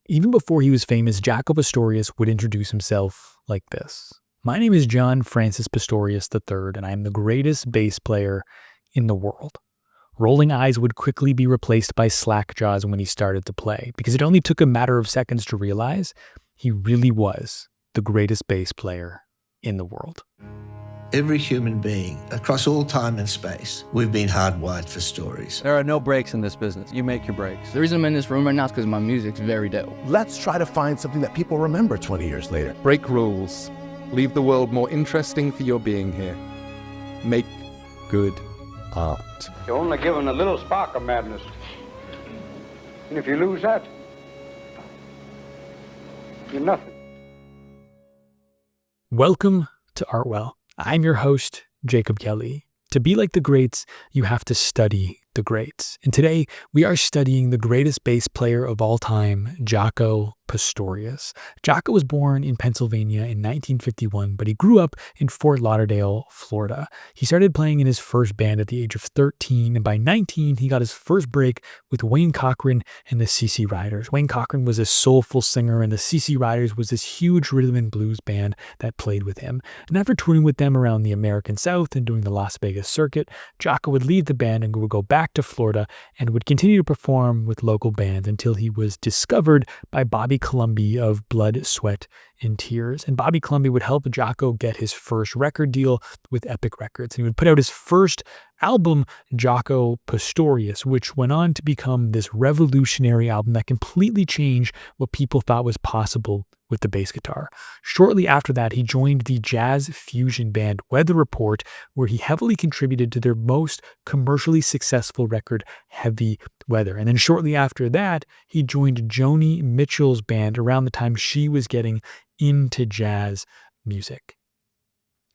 Even before he was famous, Jaco Pastorius would introduce himself like this. My name is John Francis Pastorius III, and I am the greatest bass player in the world. Rolling eyes would quickly be replaced by slack jaws when he started to play, because it only took a matter of seconds to realize he really was the greatest bass player in the world. Every human being, across all time and space, we've been hardwired for stories. There are no breaks in this business. You make your breaks. The reason I'm in this room right now is because my music's very dope. Let's try to find something that people remember 20 years later. Break rules. Leave the world more interesting for your being here. Make good art. You're only given a little spark of madness. And if you lose that, you're nothing. Welcome to Artwell. I'm your host, Jacob Kelly. To be like the greats, you have to study the greats. And today, we are studying the greatest bass player of all time, Jaco Pastorius. Jaco was born in Pennsylvania in 1951, but he grew up in Fort Lauderdale, Florida. He started playing in his first band at the age of 13, and by 19, he got his first break with Wayne Cochran and the CC Riders. Wayne Cochran was a soulful singer, and the CC Riders was this huge rhythm and blues band that played with him. And after touring with them around the American South and doing the Las Vegas circuit, Jaco would leave the band and would go back to Florida and would continue to perform with local bands until he was discovered by Bobby Colomby of Blood, Sweat, and Tears. And Bobby Colomby would help Jaco get his first record deal with Epic Records. And he would put out his first album, Jaco Pastorius, which went on to become this revolutionary album that completely changed what people thought was possible with the bass guitar. Shortly after that, he joined the jazz fusion band Weather Report, where he heavily contributed to their most commercially successful record, Heavy Weather. And then shortly after that, he joined Joni Mitchell's band around the time she was getting into jazz music.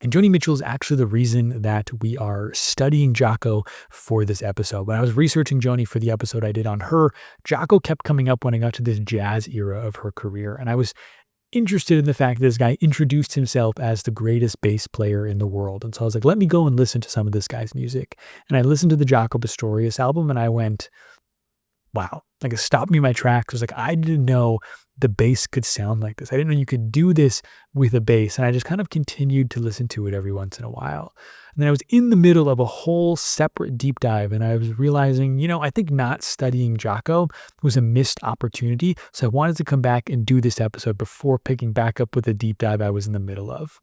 And Joni Mitchell is actually the reason that we are studying Jaco for this episode. When I was researching Joni for the episode I did on her, Jaco kept coming up when I got to this jazz era of her career. And I was interested in the fact that this guy introduced himself as the greatest bass player in the world. And so I was like, let me go and listen to some of this guy's music. And I listened to the Jaco Pastorius album and I went, wow, like it stopped me in my tracks. I was like, I didn't know the bass could sound like this. I didn't know you could do this with a bass. And I just kind of continued to listen to it every once in a while. And then I was in the middle of a whole separate deep dive and I was realizing, I think not studying Jaco was a missed opportunity. So I wanted to come back and do this episode before picking back up with the deep dive I was in the middle of.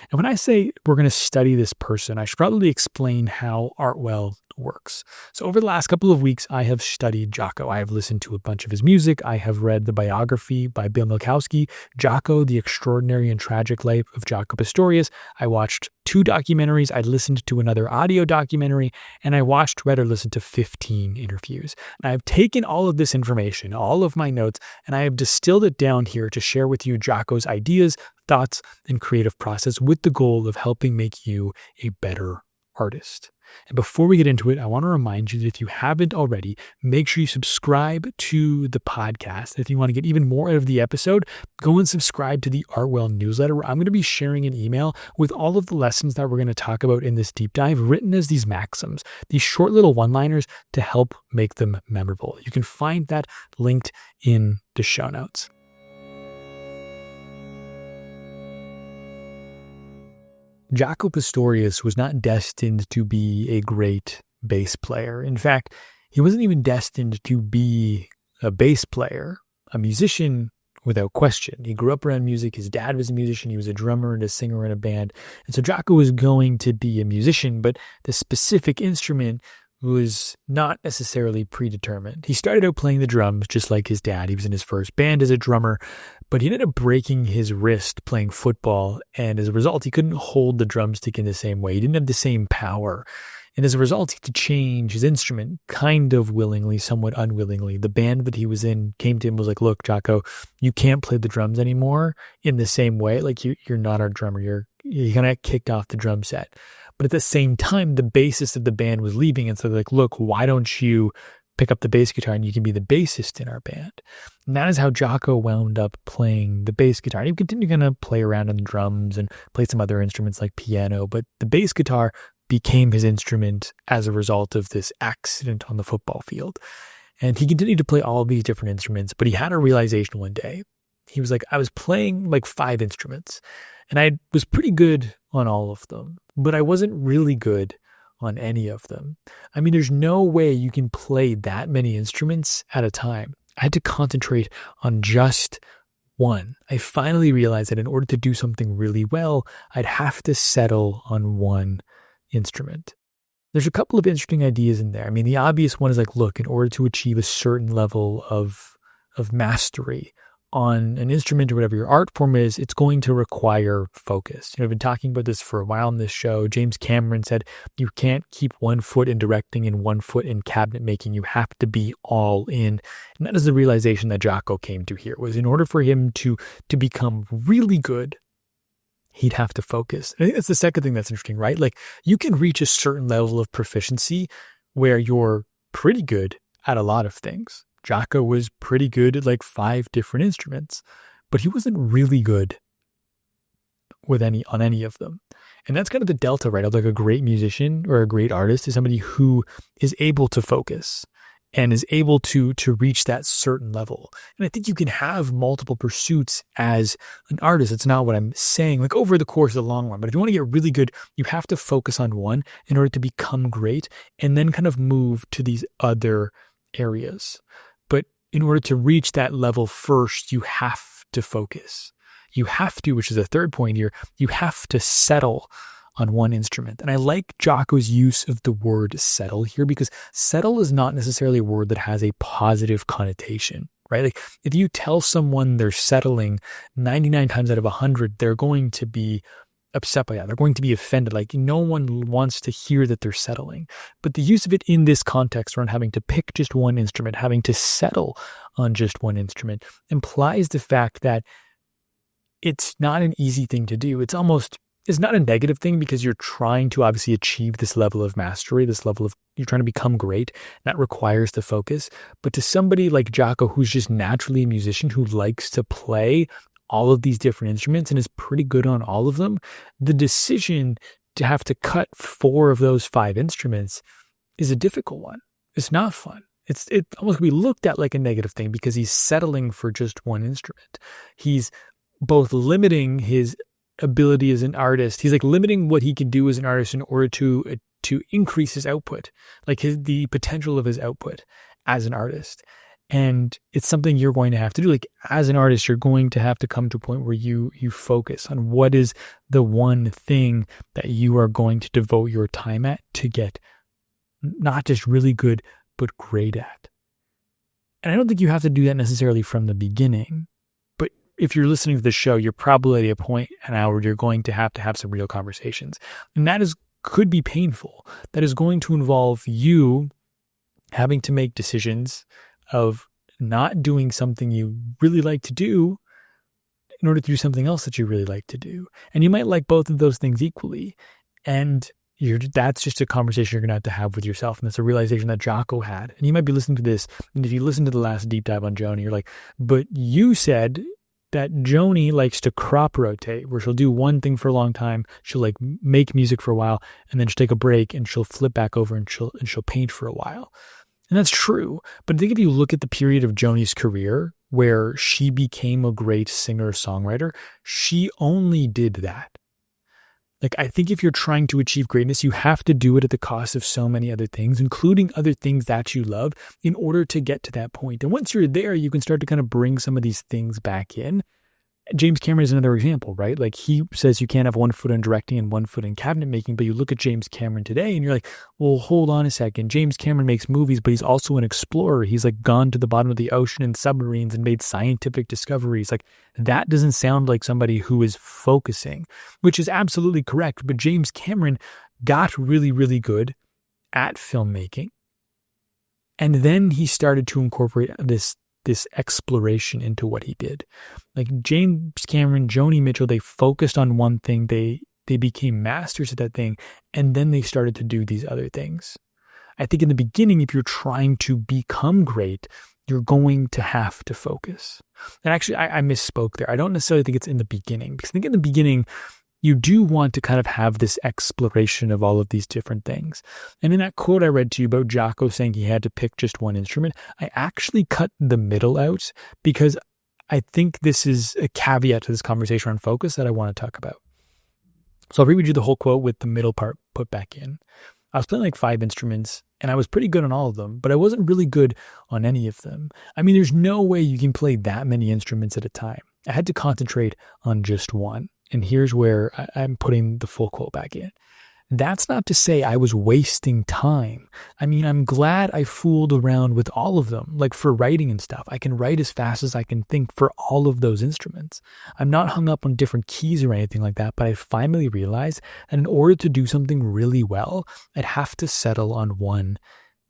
And when I say we're going to study this person, I should probably explain how Artwell works. So over the last couple of weeks, I have studied Jaco. I have listened to a bunch of his music. I have read the biography by Bill Milkowski, Jaco, The Extraordinary and Tragic Life of Jaco Pastorius. I watched 2 documentaries. I listened to another audio documentary, and I read or listened to 15 interviews. And I've taken all of this information, all of my notes, and I have distilled it down here to share with you Jaco's ideas, thoughts, and creative process with the goal of helping make you a better artist. And before we get into it, I want to remind you that if you haven't already, make sure you subscribe to the podcast. If you want to get even more out of the episode, go and subscribe to the Artwell newsletter, where I'm going to be sharing an email with all of the lessons that we're going to talk about in this deep dive, written as these maxims, these short little one-liners to help make them memorable. You can find that linked in the show notes. Jaco Pastorius was not destined to be a great bass player. In fact, he wasn't even destined to be a bass player, a musician without question. He grew up around music. His dad was a musician. He was a drummer and a singer in a band. And so Jaco was going to be a musician, but the specific instrument was not necessarily predetermined. He started out playing the drums just like his dad. He was in his first band as a drummer, but he ended up breaking his wrist playing football. And as a result, he couldn't hold the drumstick in the same way. He didn't have the same power. And as a result, he had to change his instrument kind of willingly, somewhat unwillingly. The band that he was in came to him and was like, look, Jaco, you can't play the drums anymore in the same way. Like you're not our drummer. You're going to get kicked off the drum set. But at the same time, the bassist of the band was leaving. And so they're like, look, why don't you pick up the bass guitar and you can be the bassist in our band? And that is how Jaco wound up playing the bass guitar. And he continued to kind of play around on the drums and play some other instruments like piano. But the bass guitar became his instrument as a result of this accident on the football field. And he continued to play all of these different instruments, but he had a realization one day. He was like, I was playing like 5 instruments and I was pretty good on all of them, but I wasn't really good on any of them. I mean, there's no way you can play that many instruments at a time. I had to concentrate on just one. I finally realized that in order to do something really well, I'd have to settle on one instrument. There's a couple of interesting ideas in there. I mean, the obvious one is like, look, in order to achieve a certain level of mastery on an instrument or whatever your art form is, it's going to require focus. I've been talking about this for a while on this show. James Cameron said, you can't keep one foot in directing and one foot in cabinet making. You have to be all in. And that is the realization that Jaco came to here, was in order for him to become really good, he'd have to focus. I think that's the second thing that's interesting, right? Like, you can reach a certain level of proficiency where you're pretty good at a lot of things. Jaco was pretty good at like 5 different instruments, but he wasn't really good on any of them. And that's kind of the delta, right? Of like a great musician or a great artist is somebody who is able to focus and is able to reach that certain level. And I think you can have multiple pursuits as an artist. It's not what I'm saying, like over the course of the long run. But if you want to get really good, you have to focus on one in order to become great and then kind of move to these other areas. But in order to reach that level first, you have to focus. You have to, which is the third point here, you have to settle on one instrument. And I like Jaco's use of the word settle here, because settle is not necessarily a word that has a positive connotation, right? Like, if you tell someone they're settling, 99 times out of 100, they're going to be upset by that. They're going to be offended. Like, no one wants to hear that they're settling. But the use of it in this context around having to pick just one instrument, having to settle on just one instrument, implies the fact that it's not an easy thing to do. It's not a negative thing, because you're trying to obviously achieve this level of mastery, this level of, you're trying to become great. That requires the focus. But to somebody like Jaco, who's just naturally a musician who likes to play all of these different instruments and is pretty good on all of them, the decision to have to cut 4 of those 5 instruments is a difficult one. It's not fun. It almost can be looked at like a negative thing, because he's settling for just one instrument. He's both limiting his ability as an artist. He's like limiting what he can do as an artist in order to increase his output, like the potential of his output as an artist. And it's something you're going to have to do. Like, as an artist, you're going to have to come to a point where you focus on what is the one thing that you are going to devote your time at to get not just really good, but great at. And I don't think you have to do that necessarily from the beginning. But if you're listening to the show, you're probably at a point now where you're going to have some real conversations. And that could be painful. That is going to involve you having to make decisions of not doing something you really like to do in order to do something else that you really like to do. And you might like both of those things equally. And that's just a conversation you're going to have with yourself. And that's a realization that Jaco had. And you might be listening to this, and if you listen to the last deep dive on Joni, you're like, but you said that Joni likes to crop rotate, where she'll do one thing for a long time. She'll like make music for a while, and then she'll take a break and she'll flip back over and she'll paint for a while. And that's true. But I think if you look at the period of Joni's career where she became a great singer-songwriter, she only did that. Like, I think if you're trying to achieve greatness, you have to do it at the cost of so many other things, including other things that you love, in order to get to that point. And once you're there, you can start to kind of bring some of these things back in. James Cameron is another example, right? Like, he says you can't have one foot in directing and one foot in cabinet making, but you look at James Cameron today and you're like, well, hold on a second. James Cameron makes movies, but he's also an explorer. He's like gone to the bottom of the ocean in submarines and made scientific discoveries. Like, that doesn't sound like somebody who is focusing, which is absolutely correct. But James Cameron got really, really good at filmmaking. And then he started to incorporate this exploration into what he did. Like, James Cameron, Joni Mitchell, they focused on one thing. They became masters at that thing. And then they started to do these other things. I think in the beginning, if you're trying to become great, you're going to have to focus. And actually, I misspoke there. I don't necessarily think it's in the beginning, because I think in the beginning, you do want to kind of have this exploration of all of these different things. And in that quote I read to you about Jaco saying he had to pick just one instrument, I actually cut the middle out because I think this is a caveat to this conversation on focus that I want to talk about. So I'll reread you the whole quote with the middle part put back in. I was playing like 5 instruments and I was pretty good on all of them, but I wasn't really good on any of them. I mean, there's no way you can play that many instruments at a time. I had to concentrate on just one. And here's where I'm putting the full quote back in. That's not to say I was wasting time. I mean, I'm glad I fooled around with all of them. Like for writing and stuff, I can write as fast as I can think for all of those instruments. I'm not hung up on different keys or anything like that, but I finally realized that in order to do something really well, I'd have to settle on one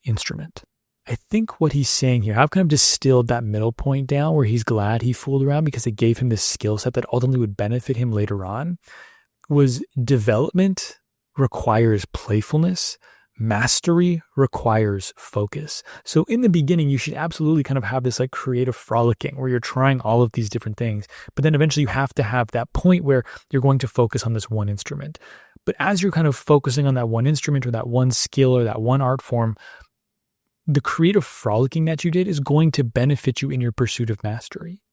instrument. I think what he's saying here, I've kind of distilled that middle point down where he's glad he fooled around because it gave him this skill set that ultimately would benefit him later on, was development requires playfulness, mastery requires focus. So in the beginning, you should absolutely kind of have this like creative frolicking where you're trying all of these different things, but then eventually you have to have that point where you're going to focus on this one instrument. But as you're kind of focusing on that one instrument or that one skill or that one art form, the creative frolicking that you did is going to benefit you in your pursuit of mastery,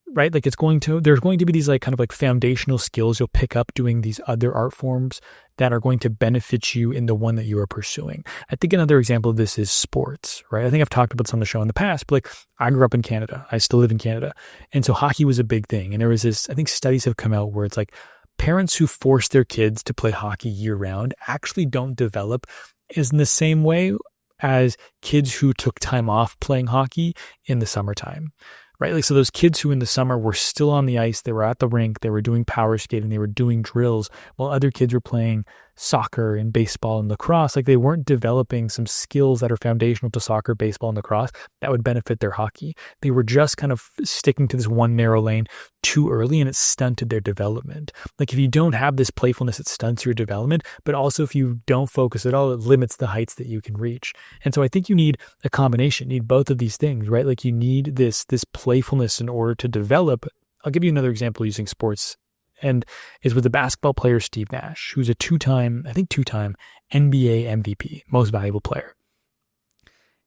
right? Like there's going to be these like kind of like foundational skills you'll pick up doing these other art forms that are going to benefit you in the one that you are pursuing. I think another example of this is sports, right? I think I've talked about this on the show in the past, but like I grew up in Canada. I still live in Canada. And so hockey was a big thing. And there was this, I think studies have come out where it's like parents who force their kids to play hockey year round actually don't develop is in the same way as kids who took time off playing hockey in the summertime, right? Like, so those kids who in the summer were still on the ice, they were at the rink, they were doing power skating, they were doing drills, while other kids were playing soccer and baseball and lacrosse. Like they weren't developing some skills that are foundational to soccer, baseball, and lacrosse that would benefit their hockey. They were just kind of sticking to this one narrow lane too early, and it stunted their development. Like if you don't have this playfulness, it stunts your development, but also if you don't focus at all, it limits the heights that you can reach. And so I think you need a combination, you need both of these things, right? Like you need this playfulness in order to develop. I'll give you another example using sports, and is with the basketball player Steve Nash, who's a two-time NBA MVP, most valuable player.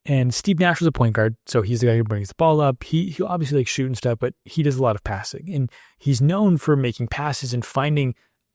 And Steve Nash was a point guard, so he's the guy who brings the ball up. He obviously likes shooting stuff, but he does a lot of passing. And he's known for making passes and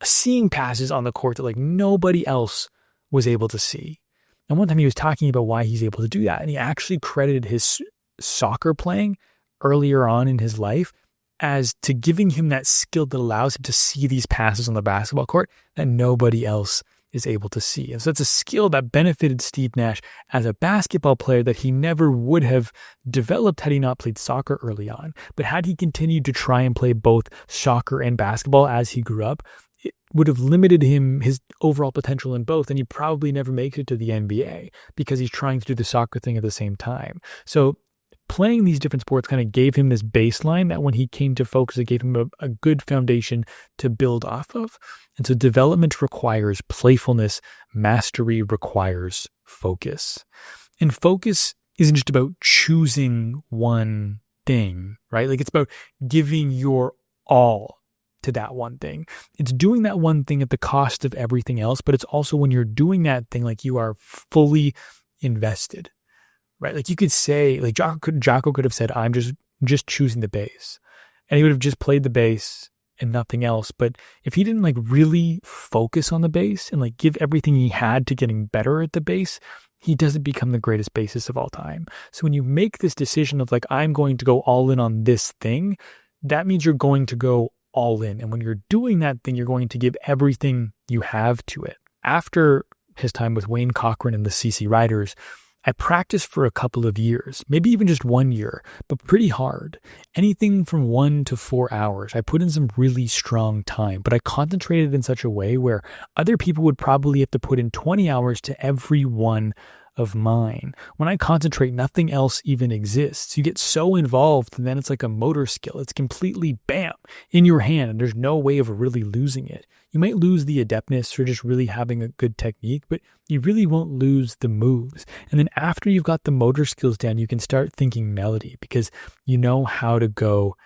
seeing passes on the court that like nobody else was able to see. And one time he was talking about why he's able to do that. And he actually credited his soccer playing earlier on in his life as to giving him that skill that allows him to see these passes on the basketball court that nobody else is able to see. And so it's a skill that benefited Steve Nash as a basketball player that he never would have developed had he not played soccer early on. But had he continued to try and play both soccer and basketball as he grew up, it would have limited his overall potential in both, and he probably never makes it to the NBA because he's trying to do the soccer thing at the same time. So playing these different sports kind of gave him this baseline that when he came to focus, it gave him a good foundation to build off of. And so development requires playfulness, mastery requires focus. And focus isn't just about choosing one thing, right? Like it's about giving your all to that one thing. It's doing that one thing at the cost of everything else, but it's also when you're doing that thing, like you are fully invested. Right? Like you could say, like Jaco could have said, I'm just choosing the bass. And he would have just played the bass and nothing else. But if he didn't like really focus on the bass and like give everything he had to getting better at the bass, he doesn't become the greatest bassist of all time. So when you make this decision of like, I'm going to go all in on this thing, that means you're going to go all in. And when you're doing that thing, you're going to give everything you have to it. After his time with Wayne Cochran and the CC Riders, I practiced for a couple of years, maybe even just 1 year, but pretty hard. Anything from 1 to 4 hours. I put in some really strong time, but I concentrated in such a way where other people would probably have to put in 20 hours to every one of mine. When I concentrate, nothing else even exists. You get so involved, and then it's like a motor skill. It's completely bam in your hand, and there's no way of really losing it. You might lose the adeptness or just really having a good technique, but you really won't lose the moves. And then after you've got the motor skills down, you can start thinking melody because you know how to go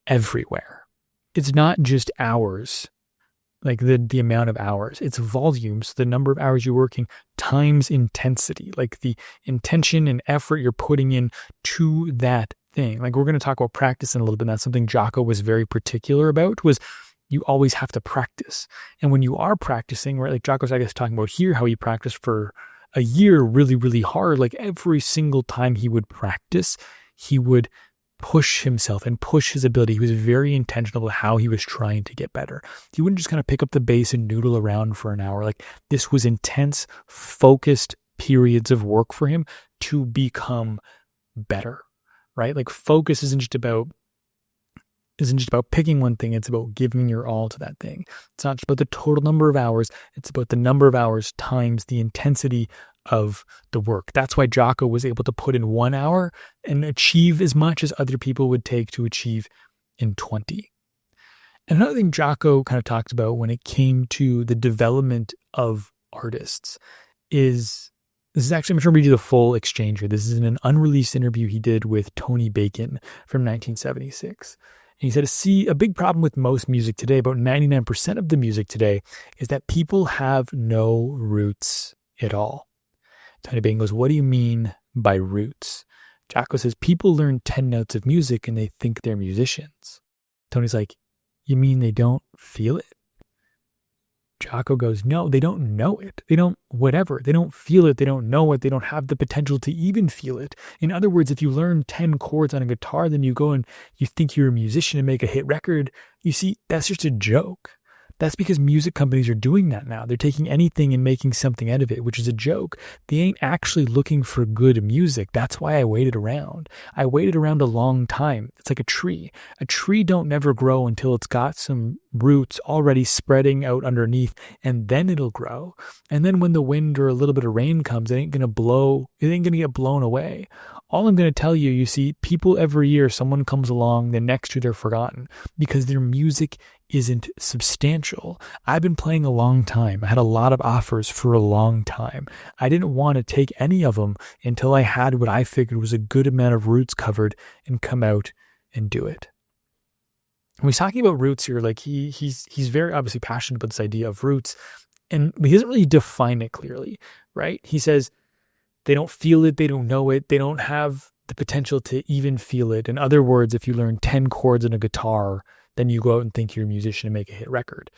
everywhere. It's not just hours like the amount of hours. It's volumes, the number of hours you're working times intensity, like the intention and effort you're putting in to that thing. Like we're going to talk about practice in a little bit. And that's something Jaco was very particular about, was you always have to practice. And when you are practicing, right, like Jaco's, I guess, talking about here, how he practiced for a year really, really hard. Like every single time he would practice, he would push himself and push his ability. He was very intentional with how he was trying to get better. He wouldn't just kind of pick up the bass and noodle around for an hour. Like this was intense, focused periods of work for him to become better, right? Like focus isn't just about picking one thing. It's about giving your all to that thing. It's not just about the total number of hours. It's about the number of hours times the intensity of the work. That's why Jaco was able to put in 1 hour and achieve as much as other people would take to achieve in 20. And another thing Jaco kind of talked about when it came to the development of artists is, this is actually, I'm going to read you the full exchange here. This is in an unreleased interview he did with Tony Bacon from 1976. And he said, see, a big problem with most music today, about 99% of the music today, is that people have no roots at all. Tony Bacon goes, what do you mean by roots? Jaco says, people learn 10 notes of music and they think they're musicians. Tony's like, you mean they don't feel it? Jaco goes, no, they don't know it. They don't whatever. They don't feel it. They don't know it. They don't have the potential to even feel it. In other words, if you learn 10 chords on a guitar, then you go and you think you're a musician and make a hit record, you see, that's just a joke. That's because music companies are doing that now. They're taking anything and making something out of it, which is a joke. They ain't actually looking for good music. That's why I waited around. I waited around a long time. It's like a tree. A tree don't never grow until it's got some roots already spreading out underneath, and then it'll grow. And then when the wind or a little bit of rain comes, it ain't going to get blown away. All I'm going to tell you, you see, people every year, someone comes along, the next year they're forgotten because their music isn't substantial. I've been playing a long time. I had a lot of offers for a long time. I didn't want to take any of them until I had what I figured was a good amount of roots covered and come out and do it. When he's talking about roots here, like he's very obviously passionate about this idea of roots, and he doesn't really define it clearly, right? He says, they don't feel it, they don't know it, they don't have the potential to even feel it. In other words, if you learn 10 chords on a guitar, then you go out and think you're a musician and make a hit record.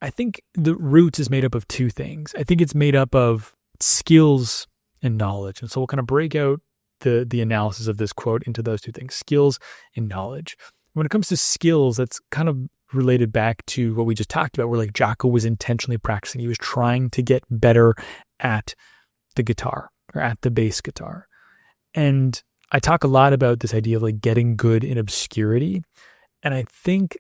I think the roots is made up of two things. I think it's made up of skills and knowledge. And so we'll kind of break out the analysis of this quote into those two things, skills and knowledge. When it comes to skills, that's kind of related back to what we just talked about, where like Jaco was intentionally practicing. He was trying to get better at the guitar or at the bass guitar. And I talk a lot about this idea of like getting good in obscurity. And I think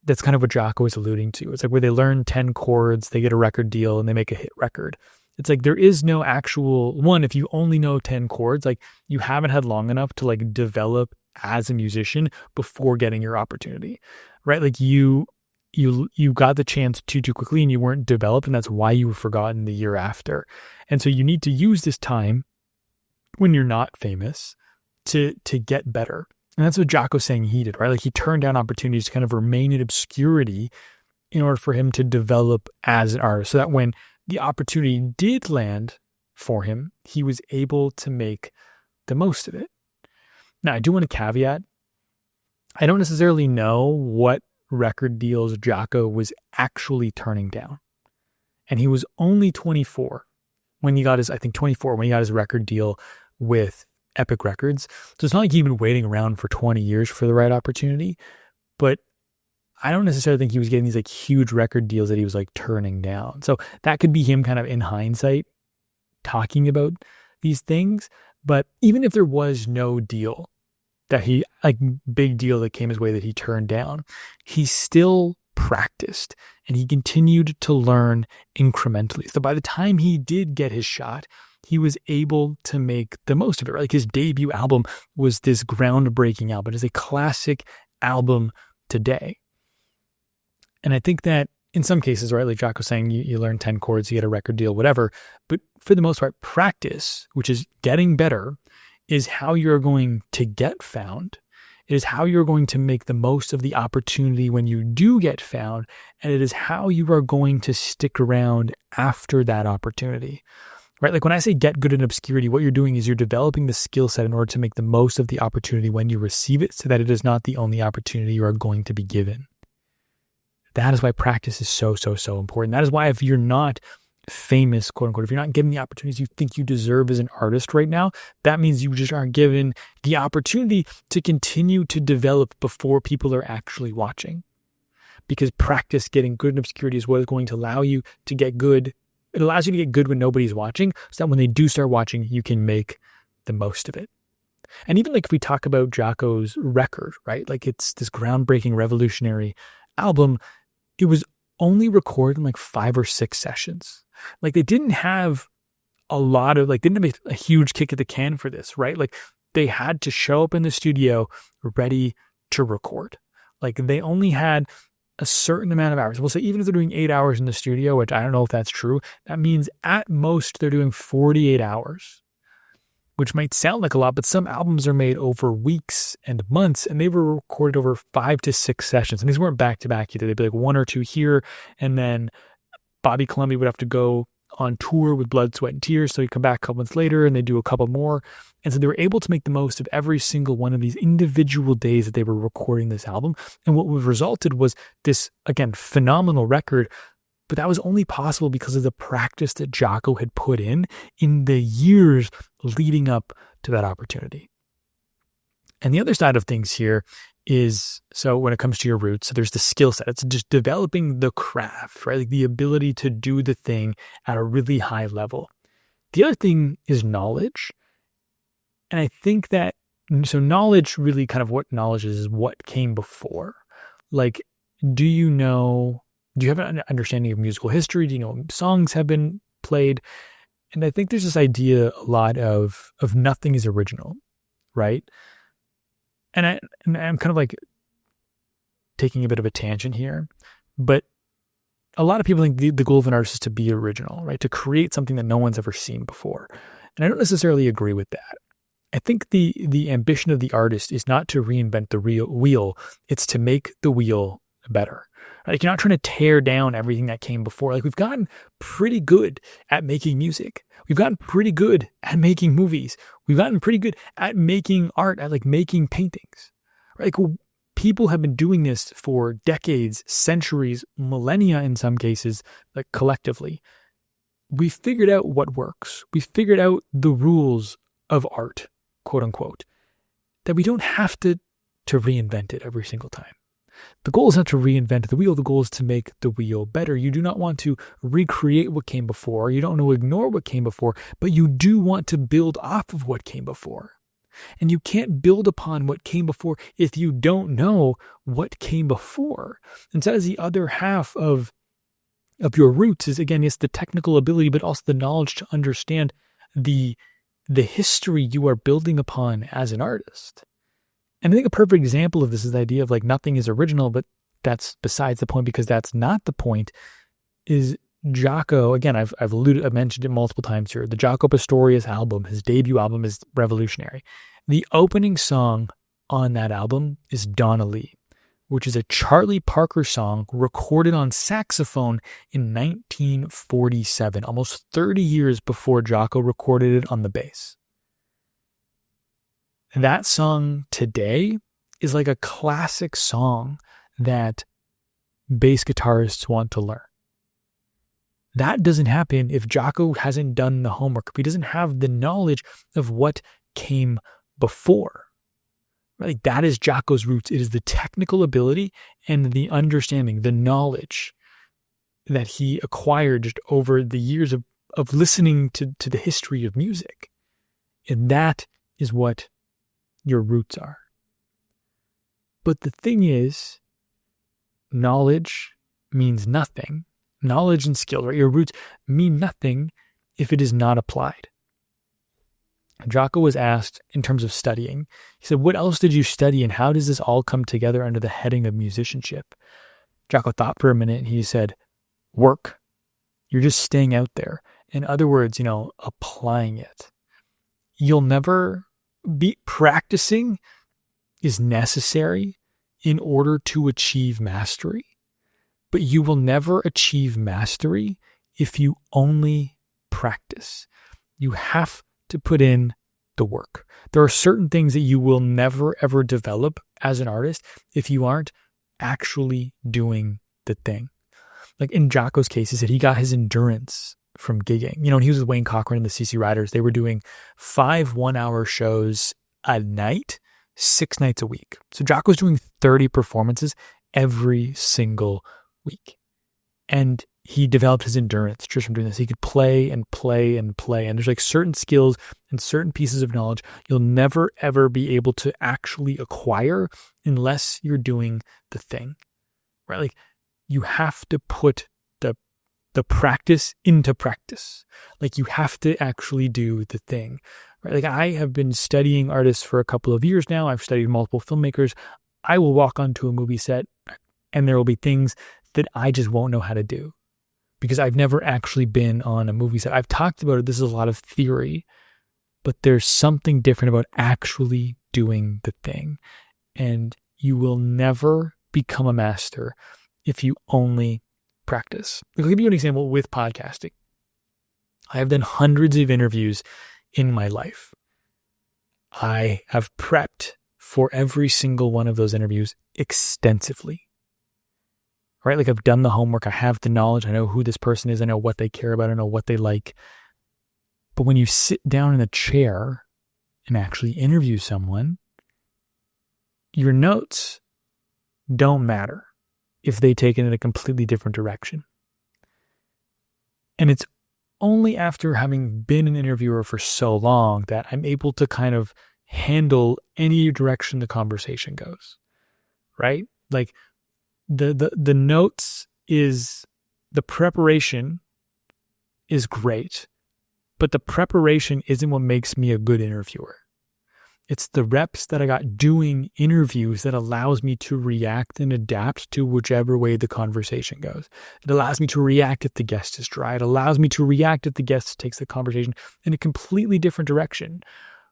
that's kind of what Jaco is alluding to. It's like where they learn 10 chords, they get a record deal and they make a hit record. It's like there is no actual one. If you only know 10 chords, like you haven't had long enough to like develop as a musician before getting your opportunity, right? Like you got the chance too quickly and you weren't developed, and that's why you were forgotten the year after. And so you need to use this time when you're not famous to get better. And that's what Jaco's saying he did, right? Like he turned down opportunities to kind of remain in obscurity in order for him to develop as an artist, so that when the opportunity did land for him, he was able to make the most of it. Now, I do want to caveat, I don't necessarily know what record deals Jaco was actually turning down. And he was only 24 when he got his, I think 24, when he got his record deal with Epic Records. So it's not like he'd been waiting around for 20 years for the right opportunity, but I don't necessarily think he was getting these like huge record deals that he was like turning down. So that could be him kind of in hindsight talking about these things. But even if there was no deal that he, like big deal that came his way that he turned down, he still practiced and he continued to learn incrementally. So by the time he did get his shot, he was able to make the most of it. Right? Like his debut album was this groundbreaking album. It is a classic album today. And I think that in some cases, right, like Jaco was saying, you learn 10 chords, you get a record deal, whatever. But for the most part, practice, which is getting better, is how you're going to get found, It is how you're going to make the most of the opportunity when you do get found, and it is how you are going to stick around after that opportunity. Right? Like when I say get good in obscurity, what you're doing is you're developing the skill set in order to make the most of the opportunity when you receive it, so that it is not the only opportunity you are going to be given. That is why practice is so, so, so important. That is why if you're not famous, quote unquote, if you're not given the opportunities you think you deserve as an artist right now, that means you just aren't given the opportunity to continue to develop before people are actually watching. Because practice, getting good in obscurity, is what is going to allow you to get good. It allows you to get good when nobody's watching, so that when they do start watching, you can make the most of it. And even like if we talk about Jaco's record, right? Like it's this groundbreaking, revolutionary album. It was only recorded in like 5 or 6 sessions. Like they didn't have a lot of, like didn't have a huge kick at the can for this, right? Like they had to show up in the studio ready to record. Like they only had a certain amount of hours. We'll say even if they're doing 8 hours in the studio, which I don't know if that's true, that means at most they're doing 48 hours, which might sound like a lot, but some albums are made over weeks and months, and they were recorded over 5 to 6 sessions. And these weren't back to back either. They'd be like 1 or 2 here, and then Bobby Columbia would have to go on tour with Blood, Sweat, and Tears. So he'd come back a couple months later and they do a couple more. And so they were able to make the most of every single one of these individual days that they were recording this album. And what resulted was this, again, phenomenal record. But that was only possible because of the practice that Jaco had put in the years leading up to that opportunity. And the other side of things here is, so when it comes to your roots, so there's the skill set. It's just developing the craft, right? Like the ability to do the thing at a really high level. The other thing is knowledge. And I think that, so knowledge, really kind of what knowledge is what came before. Like, do you have an understanding of musical history? Do you know songs have been played? And I think there's this idea a lot of nothing is original, right? And I'm kind of like taking a bit of a tangent here, but a lot of people think the goal of an artist is to be original, right? To create something that no one's ever seen before. And I don't necessarily agree with that. I think the ambition of the artist is not to reinvent the wheel. It's to make the wheel better. Like you're not trying to tear down everything that came before. Like we've gotten pretty good at making music. We've gotten pretty good at making movies. We've gotten pretty good at making art, at like making paintings. Like people have been doing this for decades, centuries, millennia in some cases, like collectively. We figured out what works. We figured out the rules of art, quote unquote, that we don't have to reinvent it every single time. The goal is not to reinvent the wheel. The goal is to make the wheel better. You do not want to recreate what came before. You don't want to ignore what came before, but you do want to build off of what came before. And you can't build upon what came before if you don't know what came before. And so that is the other half of your roots is, again, it's the technical ability, but also the knowledge to understand the history you are building upon as an artist. And I think a perfect example of this is the idea of like nothing is original, but that's besides the point because that's not the point, is Jaco. Again, I've mentioned it multiple times here. The Jaco Pastorius album, his debut album, is revolutionary. The opening song on that album is Donna Lee, which is a Charlie Parker song recorded on saxophone in 1947, almost 30 years before Jaco recorded it on the bass. That song today is like a classic song that bass guitarists want to learn. That doesn't happen if Jaco hasn't done the homework, if he doesn't have the knowledge of what came before. Like that is Jaco's roots. It is the technical ability and the understanding, the knowledge that he acquired just over the years of listening to the history of music. And that is what your roots are. But the thing is, knowledge means nothing. Knowledge and skill, right? Your roots mean nothing if it is not applied. Jaco was asked in terms of studying. He said, what else did you study and how does this all come together under the heading of musicianship? Jaco thought for a minute and he said, work. You're just staying out there. In other words, applying it. You'll never be practicing is necessary in order to achieve mastery, but you will never achieve mastery if you only practice. You have to put in the work. There are certain things that you will never ever develop as an artist if you aren't actually doing the thing. Like in Jaco's case, he said he got his endurance from gigging. You know, when he was with Wayne Cochran and the CC Riders, they were doing 5 one-hour shows a night, 6 nights a week. So Jaco was doing 30 performances every single week. And he developed his endurance just from doing this. He could play and play and play. And there's like certain skills and certain pieces of knowledge you'll never, ever be able to actually acquire unless you're doing the thing, right? Like you have to put the practice into practice. Like you have to actually do the thing, right? Like I have been studying artists for a couple of years now. I've studied multiple filmmakers. I will walk onto a movie set and there will be things that I just won't know how to do because I've never actually been on a movie set. I've talked about it. This is a lot of theory, but there's something different about actually doing the thing. And you will never become a master if you only practice. I'll give you an example with podcasting. I have done hundreds of interviews in my life. I have prepped for every single one of those interviews extensively. Right? Like I've done the homework. I have the knowledge. I know who this person is. I know what they care about. I know what they like. But when you sit down in a chair and actually interview someone, your notes don't matter if they take it in a completely different direction. And it's only after having been an interviewer for so long that I'm able to kind of handle any direction the conversation goes, right? Like the notes is, the preparation is great, but the preparation isn't what makes me a good interviewer. It's the reps that I got doing interviews that allows me to react and adapt to whichever way the conversation goes. It allows me to react if the guest is dry. It allows me to react if the guest takes the conversation in a completely different direction,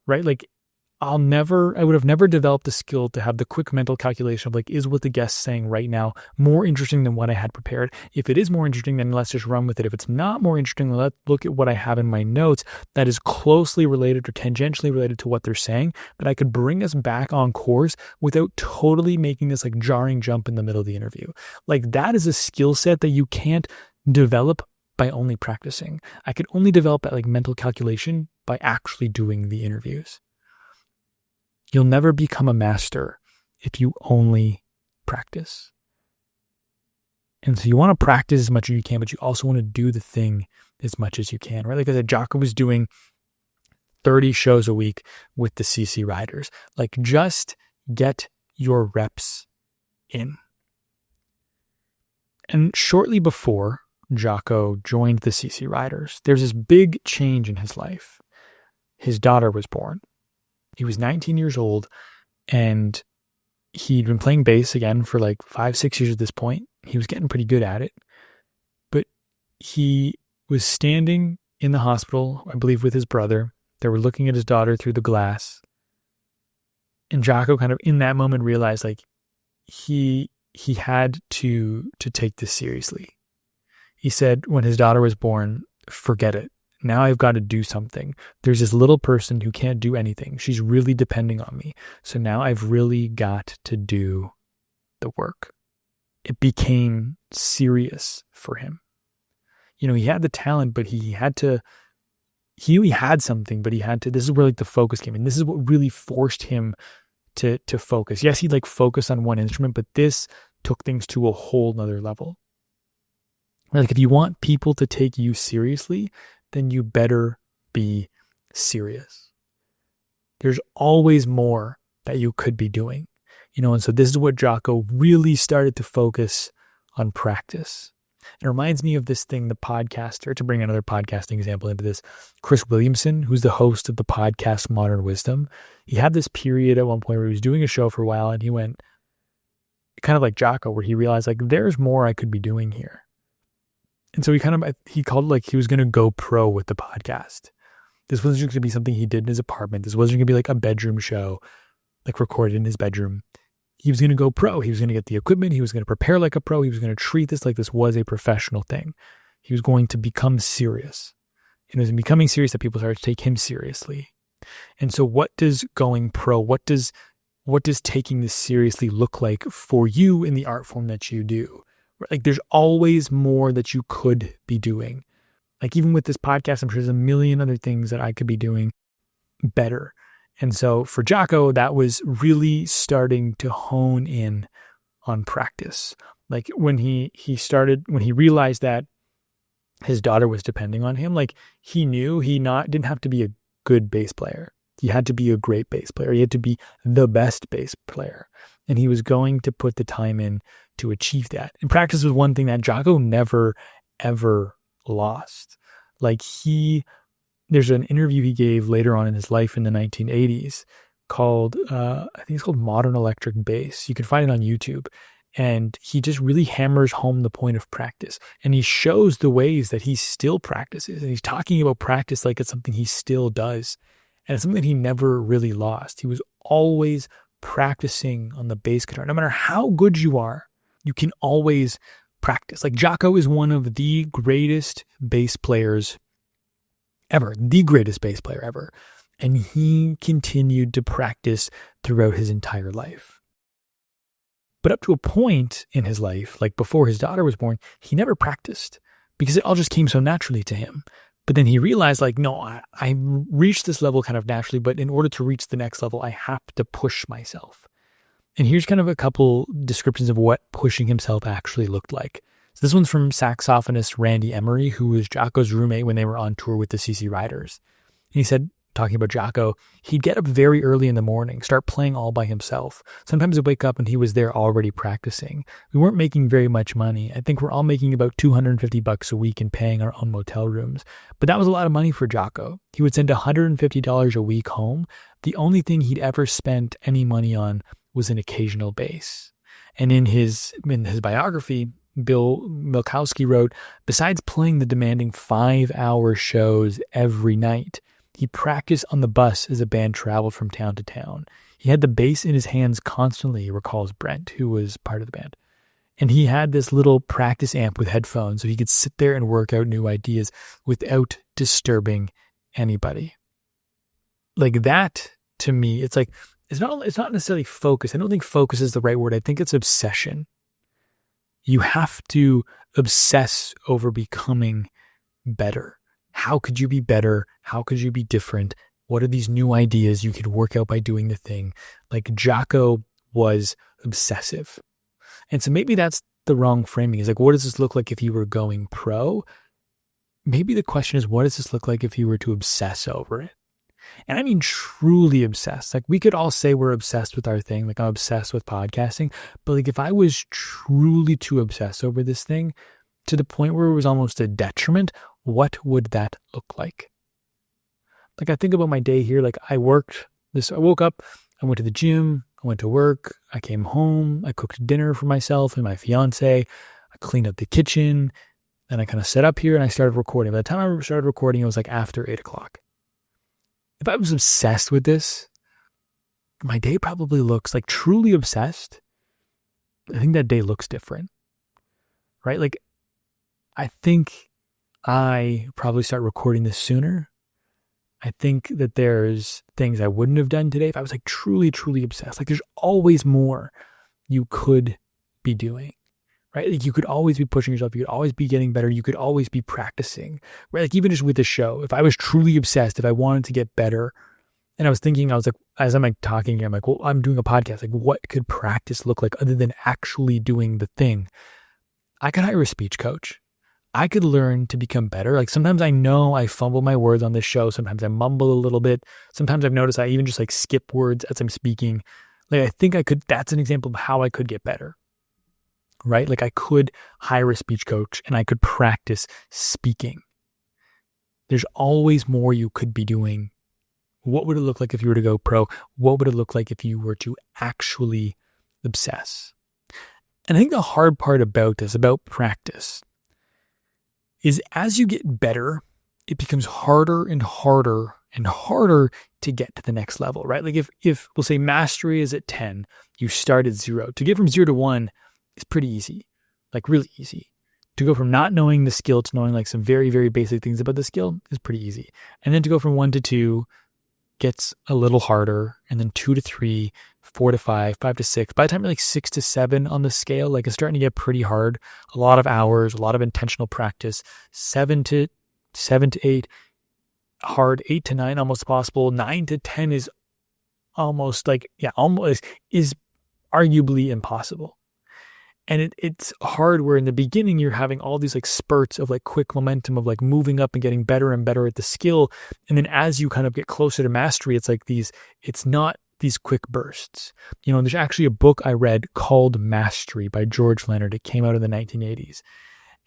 right? Like I would have never developed the skill to have the quick mental calculation of like, is what the guest's saying right now more interesting than what I had prepared? If it is more interesting, then let's just run with it. If it's not more interesting, let's look at what I have in my notes that is closely related or tangentially related to what they're saying, that I could bring us back on course without totally making this like jarring jump in the middle of the interview. Like that is a skill set that you can't develop by only practicing. I could only develop that like mental calculation by actually doing the interviews. You'll never become a master if you only practice. And so you want to practice as much as you can, but you also want to do the thing as much as you can, right? Like I said, Jaco was doing 30 shows a week with the CC Riders. Like just get your reps in. And shortly before Jaco joined the CC Riders, there's this big change in his life. His daughter was born. He was 19 years old and he'd been playing bass again for like 5-6 years at this point. He was getting pretty good at it, but he was standing in the hospital, I believe with his brother. They were looking at his daughter through the glass. And Jaco kind of in that moment realized like he had to take this seriously. He said when his daughter was born, forget it. Now I've got to do something. There's this little person who can't do anything. She's really depending on me. So now I've really got to do the work. It became serious for him. You know, he had the talent, but he knew he had something, but this is where like the focus came in. This is what really forced him to focus. Yes, he'd like focus on one instrument, but this took things to a whole nother level. Like if you want people to take you seriously, then you better be serious. There's always more that you could be doing, you know, and so this is what Jaco really started to focus on practice. It reminds me of this thing, the podcaster, to bring another podcasting example into this, Chris Williamson, who's the host of the podcast Modern Wisdom. He had this period at one point where he was doing a show for a while and he went kind of like Jaco, where he realized like, there's more I could be doing here. And so he called it like he was going to go pro with the podcast. This wasn't just going to be something he did in his apartment. This wasn't going to be like a bedroom show. like recorded in his bedroom. He was going to go pro. He was going to get the equipment. He was going to prepare like a pro. He was going to treat this like this was a professional thing. He was going to become serious. And it was in becoming serious that people started to take him seriously. And so what does going pro, what does taking this seriously look like for you in the art form that you do? Like there's always more that you could be doing. Like even with this podcast, I'm sure there's a million other things that I could be doing better. And so for Jaco, that was really starting to hone in on practice. Like when he realized that his daughter was depending on him, like he knew didn't have to be a good bass player. He had to be a great bass player. He had to be the best bass player. And he was going to put the time in to achieve that. And practice was one thing that Jaco never, ever lost. Like there's an interview he gave later on in his life in the 1980s called, I think it's called Modern Electric Bass. You can find it on YouTube. And he just really hammers home the point of practice. And he shows the ways that he still practices. And he's talking about practice like it's something he still does. And it's something that he never really lost. He was always practicing on the bass guitar. No matter how good you are, you can always practice. Like Jaco is one of the greatest bass players ever, the greatest bass player ever. And he continued to practice throughout his entire life. But up to a point in his life, like before his daughter was born, he never practiced because it all just came so naturally to him. But then he realized like, no, I reached this level kind of naturally, but in order to reach the next level, I have to push myself. And here's kind of a couple descriptions of what pushing himself actually looked like. So this one's from saxophonist Randy Emery, who was Jaco's roommate when they were on tour with the CC Riders. And he said, talking about Jaco, he'd get up very early in the morning, start playing all by himself. Sometimes I'd wake up and he was there already practicing. We weren't making very much money. I think we're all making about $250 a week and paying our own motel rooms. But that was a lot of money for Jaco. He would send $150 a week home. The only thing he'd ever spent any money on was an occasional bass. And in his biography, Bill Milkowski wrote, besides playing the demanding 5-hour shows every night, he practiced on the bus as the band traveled from town to town. He had the bass in his hands constantly, recalls Brent, who was part of the band. And he had this little practice amp with headphones so he could sit there and work out new ideas without disturbing anybody. Like that, to me, it's like, it's not necessarily focus. I don't think focus is the right word. I think it's obsession. You have to obsess over becoming better. How could you be better? How could you be different? What are these new ideas you could work out by doing the thing? Like Jaco was obsessive. And so maybe that's the wrong framing. Is like, what does this look like if you were going pro? Maybe the question is, what does this look like if you were to obsess over it? And I mean truly obsessed. Like we could all say we're obsessed with our thing. Like I'm obsessed with podcasting. But like if I was truly to obsess over this thing to the point where it was almost a detriment, what would that look like? Like I think about my day here. Like I woke up, I went to the gym, I went to work, I came home, I cooked dinner for myself and my fiance, I cleaned up the kitchen, then I kind of set up here and I started recording. By the time I started recording, it was like after 8 o'clock. If I was obsessed with this, my day probably looks like truly obsessed. I think that day looks different, right? Like I think I probably start recording this sooner. I think that there's things I wouldn't have done today if I was like truly, truly obsessed. Like there's always more you could be doing, right? Like you could always be pushing yourself. You could always be getting better. You could always be practicing, right? Like even just with the show, if I was truly obsessed, if I wanted to get better, and I was like, as I'm like talking here, I'm like, well, I'm doing a podcast. Like what could practice look like other than actually doing the thing? I could hire a speech coach. I could learn to become better. Like sometimes I know I fumble my words on this show. Sometimes I mumble a little bit. Sometimes I've noticed I even just like skip words as I'm speaking. Like I think that's an example of how I could get better, right? Like I could hire a speech coach and I could practice speaking. There's always more you could be doing. What would it look like if you were to go pro? What would it look like if you were to actually obsess? And I think the hard part about this, about practice, is as you get better, it becomes harder and harder and harder to get to the next level, right? Like if we'll say mastery is at 10, you start at 0. To get from 0 to 1 is pretty easy, like really easy. To go from not knowing the skill to knowing like some very, very basic things about the skill is pretty easy. And then to go from 1 to 2 gets a little harder, and then 2 to 3, 4 to 5, 5 to 6. By the time you're like 6 to 7 on the scale, like it's starting to get pretty hard. A lot of hours, a lot of intentional practice. 7 to 8, hard. 8 to 9, almost possible. 9 to 10 is almost like, almost is arguably impossible. And it's hard where in the beginning you're having all these like spurts of like quick momentum of like moving up and getting better and better at the skill. And then as you kind of get closer to mastery, it's like it's not these quick bursts. There's actually a book I read called Mastery by George Leonard. It came out in the 1980s.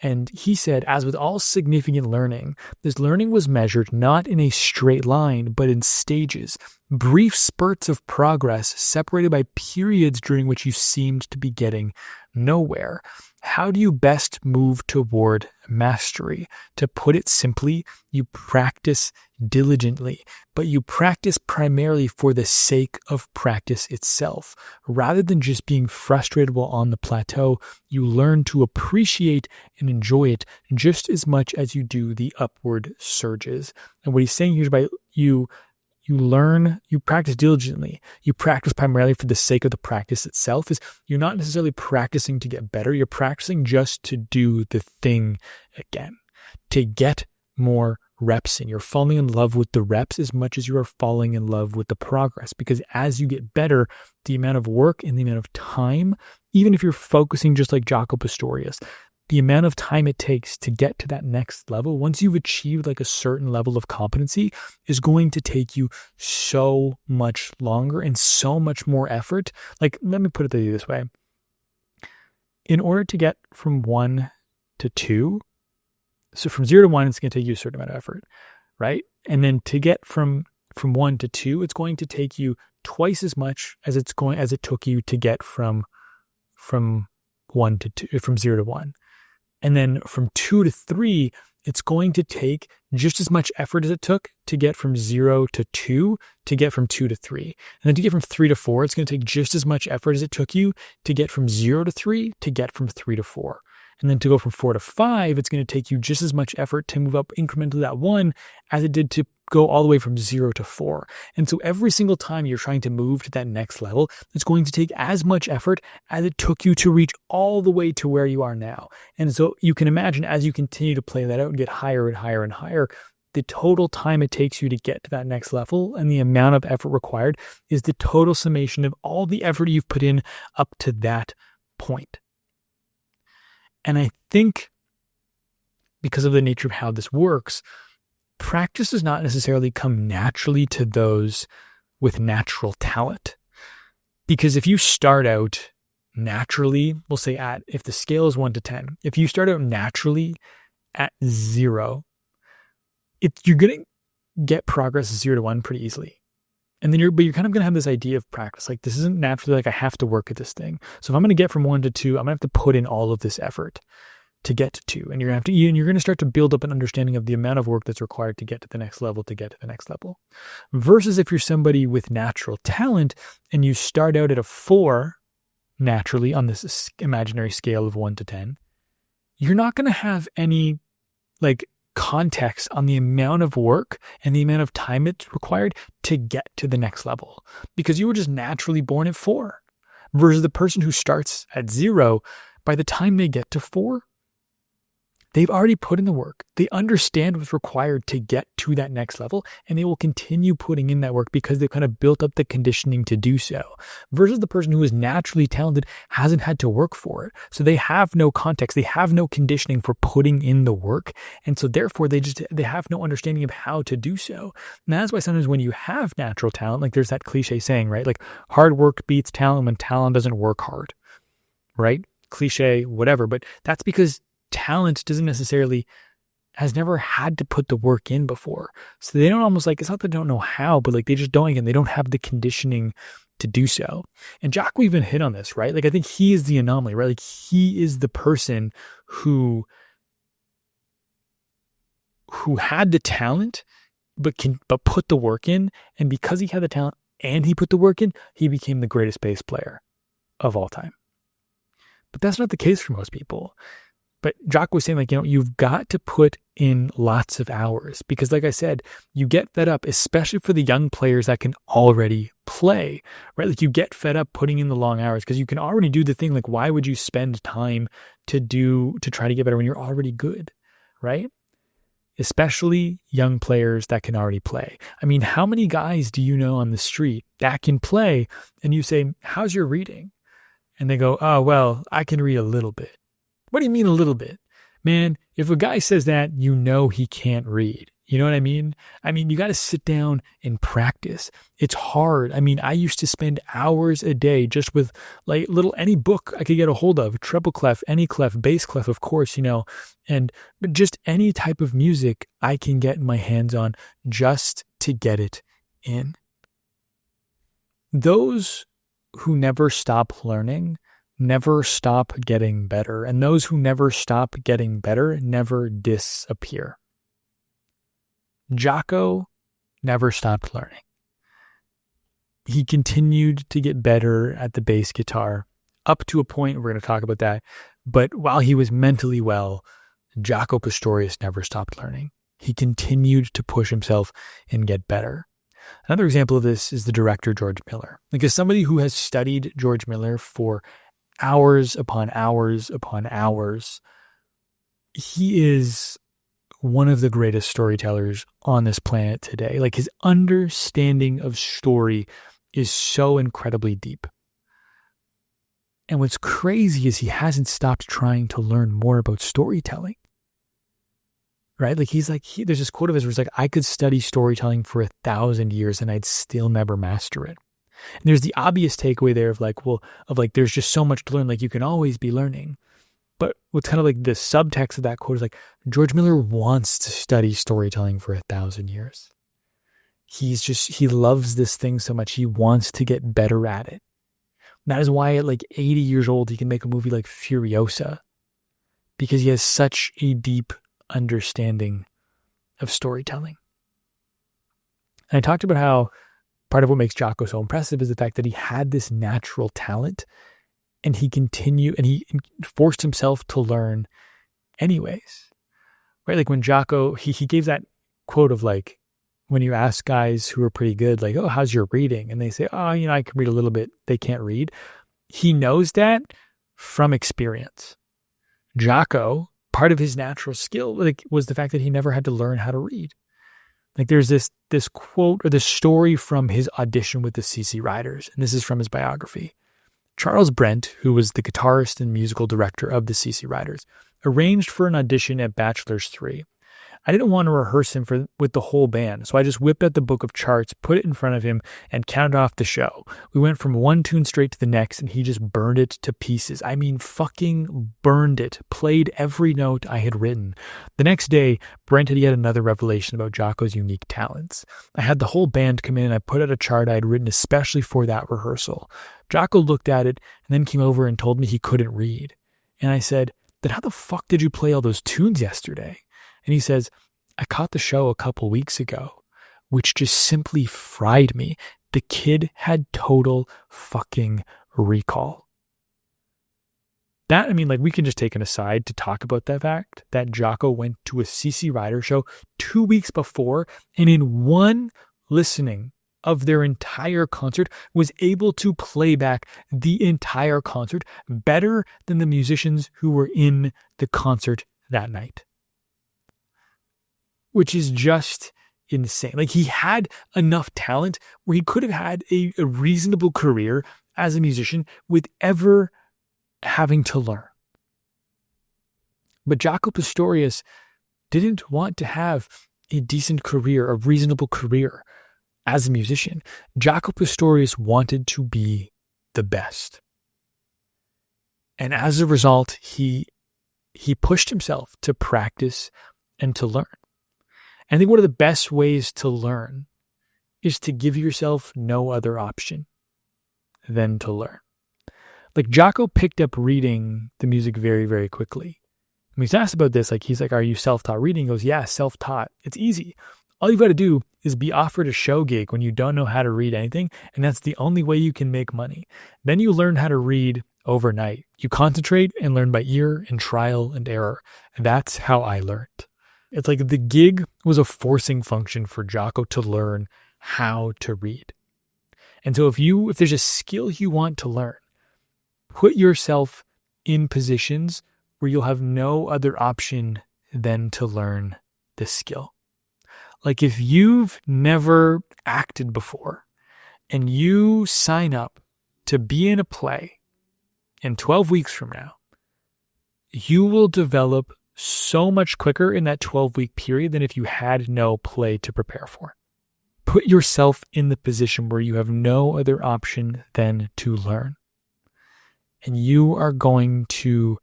And he said, as with all significant learning, this learning was measured not in a straight line, but in stages, brief spurts of progress separated by periods during which you seemed to be getting nowhere. How do you best move toward mastery? To put it simply, you practice diligently, but you practice primarily for the sake of practice itself. Rather than just being frustrated while on the plateau, you learn to appreciate and enjoy it just as much as you do the upward surges. And what he's saying here is by you practice diligently. You practice primarily for the sake of the practice itself. Is you're not necessarily practicing to get better. You're practicing just to do the thing again, to get more reps in. You're falling in love with the reps as much as you are falling in love with the progress, because as you get better, the amount of work and the amount of time, even if you're focusing just like Jaco Pastorius, the amount of time it takes to get to that next level, once you've achieved like a certain level of competency, is going to take you so much longer and so much more effort. Like, let me put it this way. In order to get from 1 to 2, so from 0 to 1, it's going to take you a certain amount of effort, right? And then to get from 1 to 2, it's going to take you twice as much as it took you to get from 1 to 2, from 0 to 1. And then from 2 to 3, it's going to take just as much effort as it took to get from 0 to 2 to get from 2 to 3. And then to get from 3 to 4, it's going to take just as much effort as it took you to get from 0 to 3 to get from 3 to 4. And then to go from 4 to 5, it's going to take you just as much effort to move up incrementally that 1 as it did to go all the way from 0 to 4. And so every single time you're trying to move to that next level, it's going to take as much effort as it took you to reach all the way to where you are now. And so you can imagine as you continue to play that out and get higher and higher and higher, the total time it takes you to get to that next level and the amount of effort required is the total summation of all the effort you've put in up to that point. And I think because of the nature of how this works, practice does not necessarily come naturally to those with natural talent. Because if you start out naturally, we'll say if the scale is 1 to 10, if you start out naturally at 0, you're going to get progress 0 to 1 pretty easily. And then you're kind of going to have this idea of practice. Like, this isn't naturally like I have to work at this thing. So if I'm going to get from 1 to 2, I'm going to have to put in all of this effort to get to 2. And you're going to start to build up an understanding of the amount of work that's required to get to the next level, Versus if you're somebody with natural talent and you start out at a 4 naturally on this imaginary scale of 1 to 10, you're not going to have any like context on the amount of work and the amount of time it's required to get to the next level, because you were just naturally born at 4. Versus the person who starts at 0, by the time they get to 4, they've already put in the work. They understand what's required to get to that next level, and they will continue putting in that work because they've kind of built up the conditioning to do so. Versus the person who is naturally talented hasn't had to work for it. So they have no context. They have no conditioning for putting in the work. And so therefore they have no understanding of how to do so. And that's why sometimes when you have natural talent, like there's that cliche saying, right? Like hard work beats talent when talent doesn't work hard, right? Cliche, whatever. But that's because talent has never had to put the work in before. So they don't almost it's not that they don't know how, but they just don't, again, they don't have the conditioning to do so. And Jaco even hit on this, right? I think he is the anomaly, right? He is the person who had the talent but put the work in. And because he had the talent and he put the work in, he became the greatest bass player of all time. But that's not the case for most people. But Jaco was saying, like, you've got to put in lots of hours because, like I said, you get fed up, especially for the young players that can already play, right? Like, you get fed up putting in the long hours because you can already do the thing. Like, why would you spend time to try to get better when you're already good, right? Especially young players that can already play. I mean, how many guys do you know on the street that can play? And you say, how's your reading? And they go, oh, well, I can read a little bit. What do you mean a little bit? Man, if a guy says that, you know he can't read. You know what I mean? I mean, you got to sit down and practice. It's hard. I mean, I used to spend hours a day just with like any book I could get a hold of, treble clef, any clef, bass clef, of course, and just any type of music I can get my hands on just to get it in. Those who never stop learning never stop getting better. And those who never stop getting better never disappear. Jaco never stopped learning. He continued to get better at the bass guitar up to a point, we're going to talk about that. But while he was mentally well, Jaco Pastorius never stopped learning. He continued to push himself and get better. Another example of this is the director, George Miller. Like, as somebody who has studied George Miller for hours upon hours upon hours, he is one of the greatest storytellers on this planet today. Like, his understanding of story is so incredibly deep. And what's crazy is he hasn't stopped trying to learn more about storytelling. Right? Like, there's this quote of his where it's like, I could study storytelling for 1,000 years and I'd still never master it. And there's the obvious takeaway there of there's just so much to learn. Like, you can always be learning. But what's kind of like the subtext of that quote is like, George Miller wants to study storytelling for 1,000 years. He loves this thing so much. He wants to get better at it. And that is why at like 80 years old, he can make a movie like Furiosa, because he has such a deep understanding of storytelling. And I talked about how part of what makes Jaco so impressive is the fact that he had this natural talent and he forced himself to learn anyways, right? Like, when Jaco, he gave that quote of like, when you ask guys who are pretty good, like, oh, how's your reading? And they say, oh, I can read a little bit. They can't read. He knows that from experience. Jaco, part of his natural skill, like, was the fact that he never had to learn how to read. Like, there's this quote or this story from his audition with the CC Riders, and this is from his biography. Charles Brent, who was the guitarist and musical director of the CC Riders, arranged for an audition at Bachelor's 3. I didn't want to rehearse him with the whole band, so I just whipped out the book of charts, put it in front of him, and counted off the show. We went from one tune straight to the next, and he just burned it to pieces. I mean, fucking burned it. Played every note I had written. The next day, Brent had yet another revelation about Jaco's unique talents. I had the whole band come in, and I put out a chart I had written especially for that rehearsal. Jaco looked at it, and then came over and told me he couldn't read. And I said, then how the fuck did you play all those tunes yesterday? And he says, I caught the show a couple weeks ago, which just simply fried me. The kid had total fucking recall. That, I mean, like, we can just take an aside to talk about that fact that Jaco went to a CC Rider show 2 weeks before, and in one listening of their entire concert was able to play back the entire concert better than the musicians who were in the concert that night. Which is just insane. Like, he had enough talent where he could have had a reasonable career as a musician with ever having to learn. But Jaco Pastorius didn't want to have a decent career, a reasonable career as a musician. Jaco Pastorius wanted to be the best. And as a result, he pushed himself to practice and to learn. I think one of the best ways to learn is to give yourself no other option than to learn. Like, Jaco picked up reading the music very, very quickly. When he's asked about this, like, he's like, are you self-taught reading? He goes, yeah, self-taught. It's easy. All you've got to do is be offered a show gig when you don't know how to read anything, and that's the only way you can make money. Then you learn how to read overnight. You concentrate and learn by ear and trial and error. And that's how I learned. It's like the gig was a forcing function for Jaco to learn how to read. And so if there's a skill you want to learn, put yourself in positions where you'll have no other option than to learn this skill. Like if you've never acted before and you sign up to be in a play in 12 weeks from now, you will develop so much quicker in that 12-week period than if you had no play to prepare for. Put yourself in the position where you have no other option than to learn. And you are going to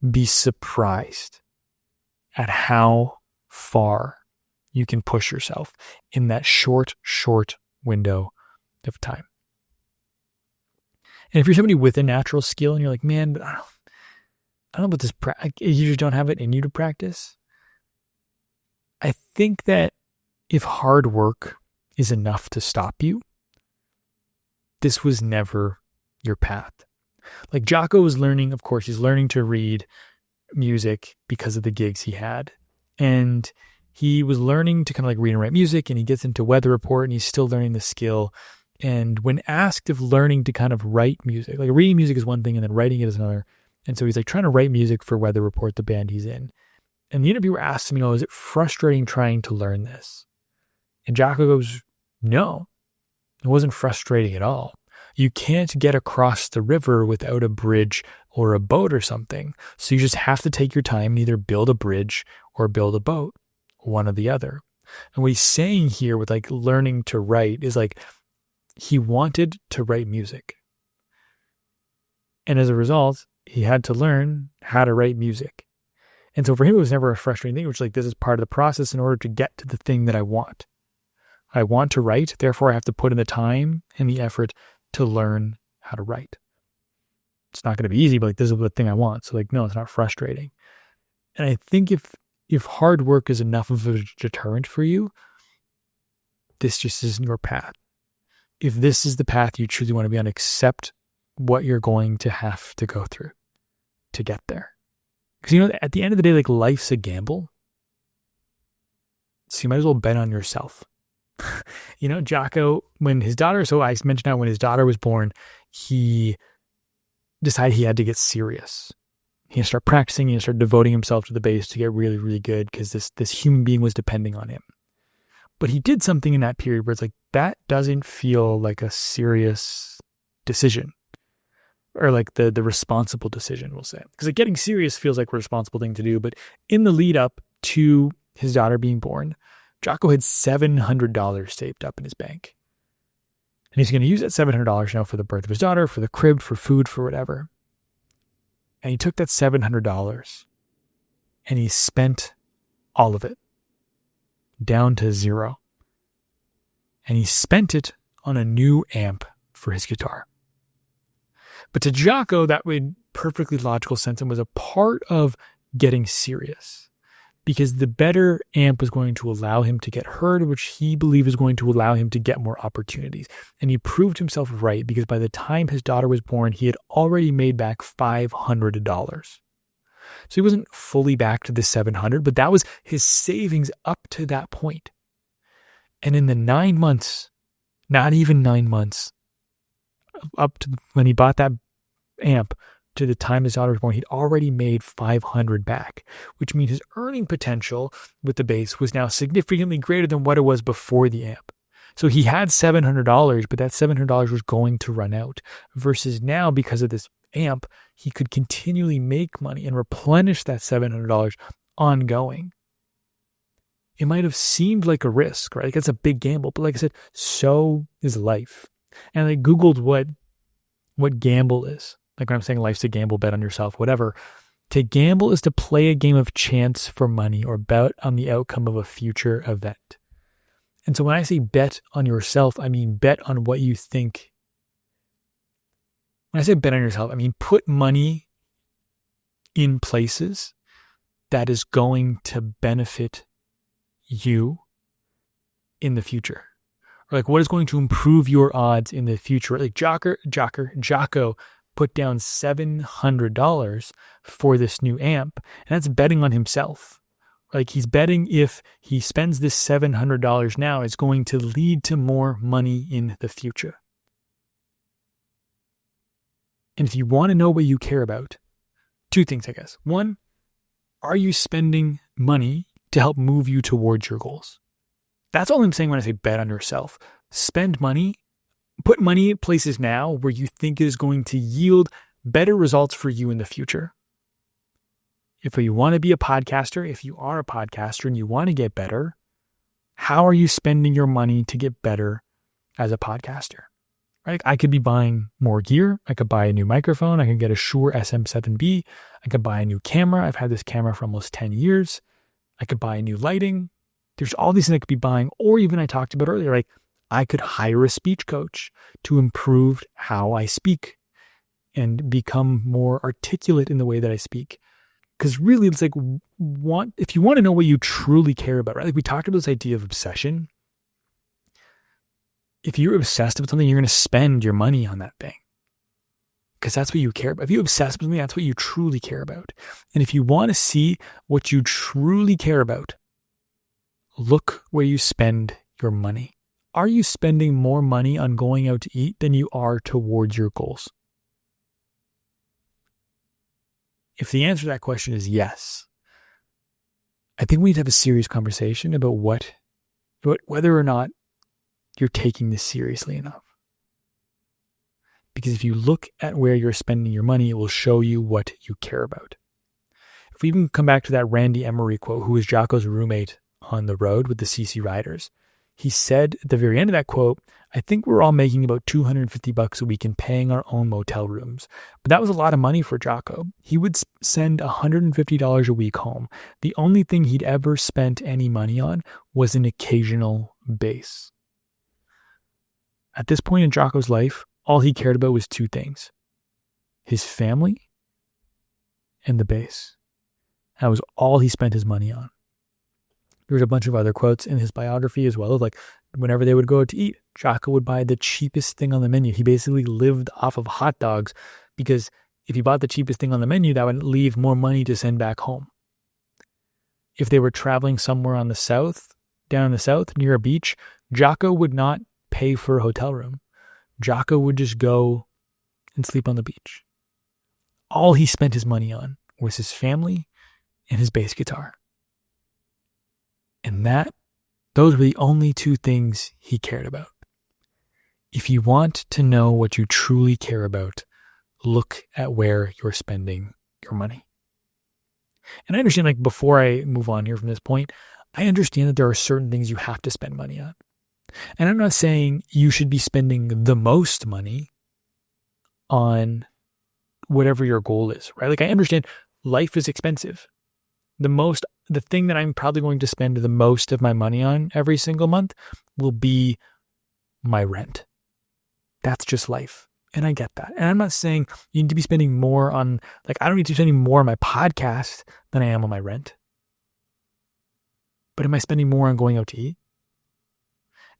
be surprised at how far you can push yourself in that short window of time. And if you're somebody with a natural skill and you're like, man, but I don't know about this, you just don't have it in you to practice. I think that if hard work is enough to stop you, this was never your path. Like Jaco was learning, of course, he's learning to read music because of the gigs he had. And he was learning to kind of like read and write music, and he gets into Weather Report and he's still learning the skill. And when asked of learning to kind of write music, like reading music is one thing and then writing it is another. And so he's like trying to write music for Weather Report, the band he's in. And the interviewer asked him, is it frustrating trying to learn this? And Jaco goes, no, it wasn't frustrating at all. You can't get across the river without a bridge or a boat or something. So you just have to take your time and either build a bridge or build a boat, one or the other. And what he's saying here with like learning to write is like he wanted to write music. And as a result, he had to learn how to write music. And so for him, it was never a frustrating thing, which like this is part of the process in order to get to the thing that I want. I want to write, therefore I have to put in the time and the effort to learn how to write. It's not going to be easy, but like this is the thing I want. So like, no, it's not frustrating. And I think if hard work is enough of a deterrent for you, this just isn't your path. If this is the path you truly want to be on, accept what you're going to have to go through to get there. Because at the end of the day, like life's a gamble. So you might as well bet on yourself. Jaco, when his daughter was born, he decided he had to get serious. He had to start practicing, he had to start devoting himself to the bass to get really, really good because this human being was depending on him. But he did something in that period where it's like, that doesn't feel like a serious decision. Or like the responsible decision, we'll say. Because like getting serious feels like a responsible thing to do. But in the lead up to his daughter being born, Jaco had $700 saved up in his bank. And he's going to use that $700 now for the birth of his daughter, for the crib, for food, for whatever. And he took that $700 and he spent all of it down to zero. And he spent it on a new amp for his guitar. But to Jaco, that made perfectly logical sense and was a part of getting serious. Because the better amp was going to allow him to get heard, which he believed was going to allow him to get more opportunities. And he proved himself right because by the time his daughter was born, he had already made back $500. So he wasn't fully back to the $700, but that was his savings up to that point. And in the 9 months, not even 9 months, up to when he bought that amp to the time his daughter was born, he'd already made $500 back, which means his earning potential with the bass was now significantly greater than what it was before the amp. So he had $700, but that $700 was going to run out versus now because of this amp, he could continually make money and replenish that $700 ongoing. It might have seemed like a risk, right? Like that's a big gamble, but like I said, so is life. And I Googled what gamble is. Like when I'm saying life's a gamble, bet on yourself, whatever. To gamble is to play a game of chance for money or bet on the outcome of a future event. And so when I say bet on yourself, I mean bet on what you think. When I say bet on yourself, I mean put money in places that is going to benefit you in the future? Or like what is going to improve your odds in the future? Like Jaco put down $700 for this new amp, and that's betting on himself. Like he's betting if he spends this $700 now, it's going to lead to more money in the future. And if you want to know what you care about, two things, I guess. One, are you spending money to help move you towards your goals? That's all I'm saying when I say bet on yourself. Spend money, put money at places now where you think is going to yield better results for you in the future. If you want to be a podcaster, if you are a podcaster and you want to get better, how are you spending your money to get better as a podcaster? Right? I could be buying more gear. I could buy a new microphone. I could get a Shure SM7B. I could buy a new camera. I've had this camera for almost 10 years. I could buy new lighting. There's all these things I could be buying. Or even I talked about earlier, like I could hire a speech coach to improve how I speak and become more articulate in the way that I speak. Because really, it's like, if you want to know what you truly care about, right? Like we talked about this idea of obsession. If you're obsessed with something, you're going to spend your money on that thing. Because that's what you care about. If you obsess with something, that's what you truly care about. And if you want to see what you truly care about, look where you spend your money. Are you spending more money on going out to eat than you are towards your goals? If the answer to that question is yes, I think we need to have a serious conversation about whether or not you're taking this seriously enough. Because if you look at where you're spending your money, it will show you what you care about. If we even come back to that Randy Emery quote, who was Jaco's roommate on the road with the CC Riders, he said at the very end of that quote, I think we're all making about $250 a week and paying our own motel rooms. But that was a lot of money for Jaco. He would send $150 a week home. The only thing he'd ever spent any money on was an occasional bass. At this point in Jaco's life, all he cared about was two things: his family and the bass. That was all he spent his money on. There's a bunch of other quotes in his biography as well. Like whenever they would go out to eat, Jaco would buy the cheapest thing on the menu. He basically lived off of hot dogs because if he bought the cheapest thing on the menu, that would leave more money to send back home. If they were traveling somewhere on the south, down in the south near a beach, Jaco would not pay for a hotel room. Jaco would just go and sleep on the beach. All he spent his money on was his family and his bass guitar. And those were the only two things he cared about. If you want to know what you truly care about, look at where you're spending your money. And I understand, like, before I move on here from this point, I understand that there are certain things you have to spend money on. And I'm not saying you should be spending the most money on whatever your goal is, right? Like, I understand life is expensive. The thing that I'm probably going to spend the most of my money on every single month will be my rent. That's just life. And I get that. And I'm not saying you need to be spending more on, like, I don't need to be spending more on my podcast than I am on my rent. But am I spending more on going out to eat?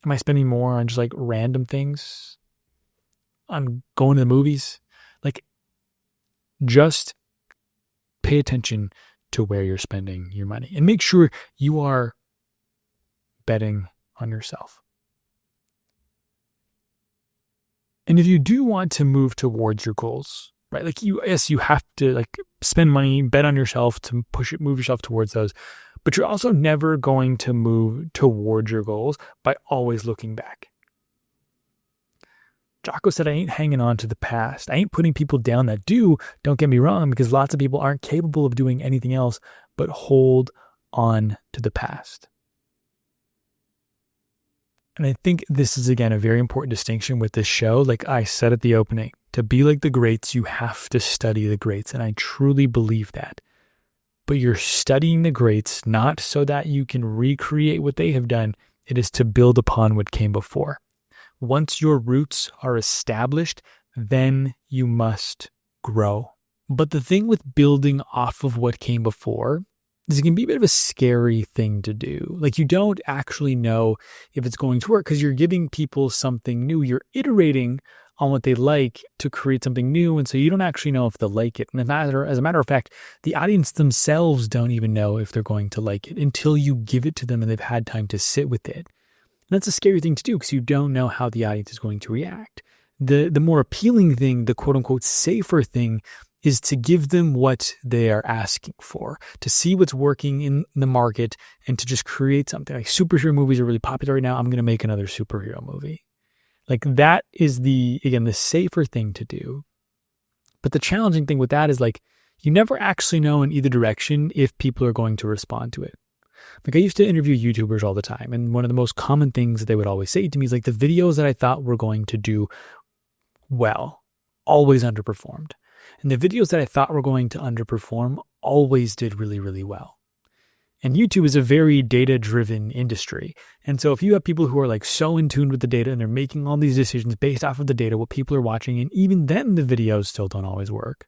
Am I spending more on just like random things? On going to the movies? Like, just pay attention to where you're spending your money and make sure you are betting on yourself. And if you do want to move towards your goals, right? Like you have to like spend money, bet on yourself to move yourself towards those. But you're also never going to move towards your goals by always looking back. Jaco said, I ain't hanging on to the past. I ain't putting people down that do, don't get me wrong, because lots of people aren't capable of doing anything else but hold on to the past. And I think this is, again, a very important distinction with this show. Like I said at the opening, to be like the greats, you have to study the greats. And I truly believe that. But you're studying the greats not so that you can recreate what they have done. It is to build upon what came before. Once your roots are established, then you must grow. But the thing with building off of what came before this can be a bit of a scary thing to do. Like, you don't actually know if it's going to work because you're giving people something new. You're iterating on what they like to create something new. And so you don't actually know if they'll like it. And as a matter of fact, the audience themselves don't even know if they're going to like it until you give it to them and they've had time to sit with it. And that's a scary thing to do because you don't know how the audience is going to react. The more appealing thing, the quote unquote safer thing, is to give them what they are asking for, to see what's working in the market and to just create something. Like, superhero movies are really popular right now. I'm going to make another superhero movie. Like, that is the safer thing to do. But the challenging thing with that is, like, you never actually know in either direction if people are going to respond to it. Like, I used to interview YouTubers all the time, and one of the most common things that they would always say to me is, like, the videos that I thought were going to do well always underperformed. And the videos that I thought were going to underperform always did really, really well. And YouTube is a very data-driven industry. And so if you have people who are like so in tune with the data and they're making all these decisions based off of the data, what people are watching, and even then the videos still don't always work.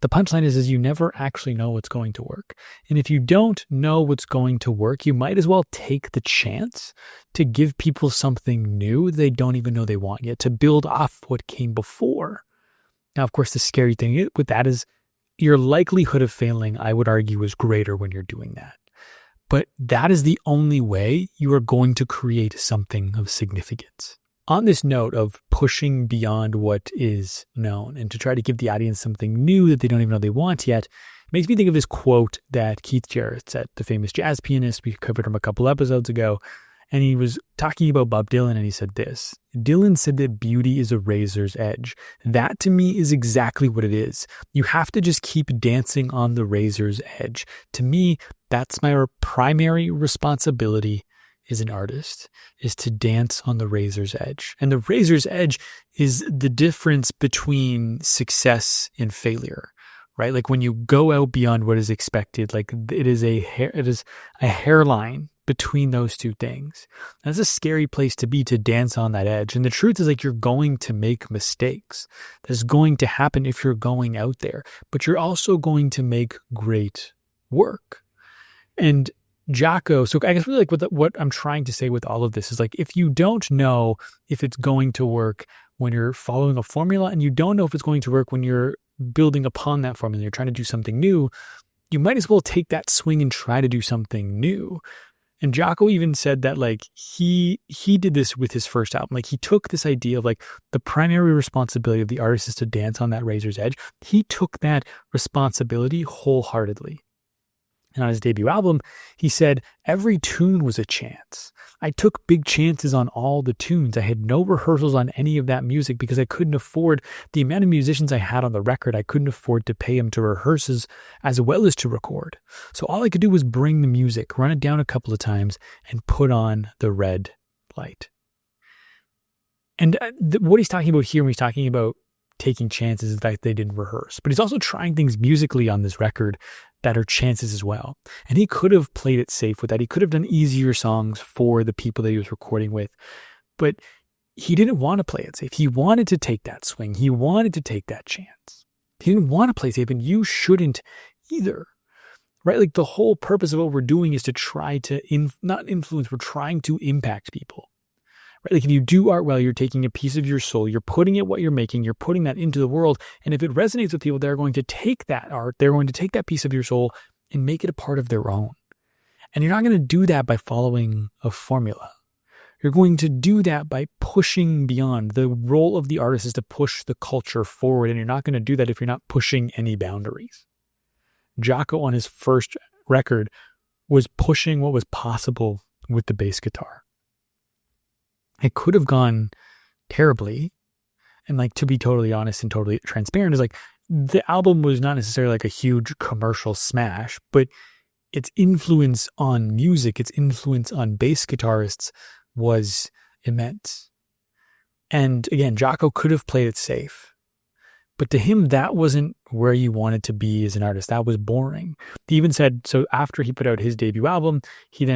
The punchline is you never actually know what's going to work. And if you don't know what's going to work, you might as well take the chance to give people something new they don't even know they want yet, to build off what came before. Now, of course, the scary thing with that is your likelihood of failing, I would argue, is greater when you're doing that. But that is the only way you are going to create something of significance. On this note of pushing beyond what is known and to try to give the audience something new that they don't even know they want yet, it makes me think of this quote that Keith Jarrett said, the famous jazz pianist. We covered him a couple episodes ago. And he was talking about Bob Dylan, and he said this: Dylan said that beauty is a razor's edge. That to me is exactly what it is. You have to just keep dancing on the razor's edge. To me, that's my primary responsibility as an artist, is to dance on the razor's edge. And the razor's edge is the difference between success and failure, right? Like, when you go out beyond what is expected, like, it is a hairline between those two things. That's a scary place to be, to dance on that edge. And the truth is, like, you're going to make mistakes. That's going to happen if you're going out there, but you're also going to make great work. And Jaco, so I guess really, like, what I'm trying to say with all of this is, like, if you don't know if it's going to work when you're following a formula, and you don't know if it's going to work when you're building upon that formula, you're trying to do something new, you might as well take that swing and try to do something new. And Jaco even said that, like, he did this with his first album. Like, he took this idea of, like, the primary responsibility of the artist is to dance on that razor's edge. He took that responsibility wholeheartedly. And on his debut album, he said, every tune was a chance. I took big chances on all the tunes. I had no rehearsals on any of that music because I couldn't afford the amount of musicians I had on the record. I couldn't afford to pay them to rehearses as well as to record. So all I could do was bring the music, run it down a couple of times, and put on the red light. And what he's talking about here when he's talking about taking chances is that they didn't rehearse. But he's also trying things musically on this record that are chances as well. And he could have played it safe with that. He could have done easier songs for the people that he was recording with. But he didn't want to play it safe. He wanted to take that swing. He wanted to take that chance. He didn't want to play safe, and you shouldn't either. Right? Like, the whole purpose of what we're doing is to try to not influence, we're trying to impact people. Right? Like, if you do art well, you're taking a piece of your soul, you're putting it, what you're making, you're putting that into the world. And if it resonates with people, they're going to take that art, they're going to take that piece of your soul and make it a part of their own. And you're not going to do that by following a formula. You're going to do that by pushing beyond. The role of the artist is to push the culture forward, and you're not going to do that if you're not pushing any boundaries. Jaco, on his first record, was pushing what was possible with the bass guitar. It could have gone terribly. And, like, to be totally honest and totally transparent, is, like, the album was not necessarily like a huge commercial smash, but its influence on music, its influence on bass guitarists was immense. And again, Jaco could have played it safe, but to him, that wasn't where you wanted to be as an artist. That was boring. He even said, so after he put out his debut album, he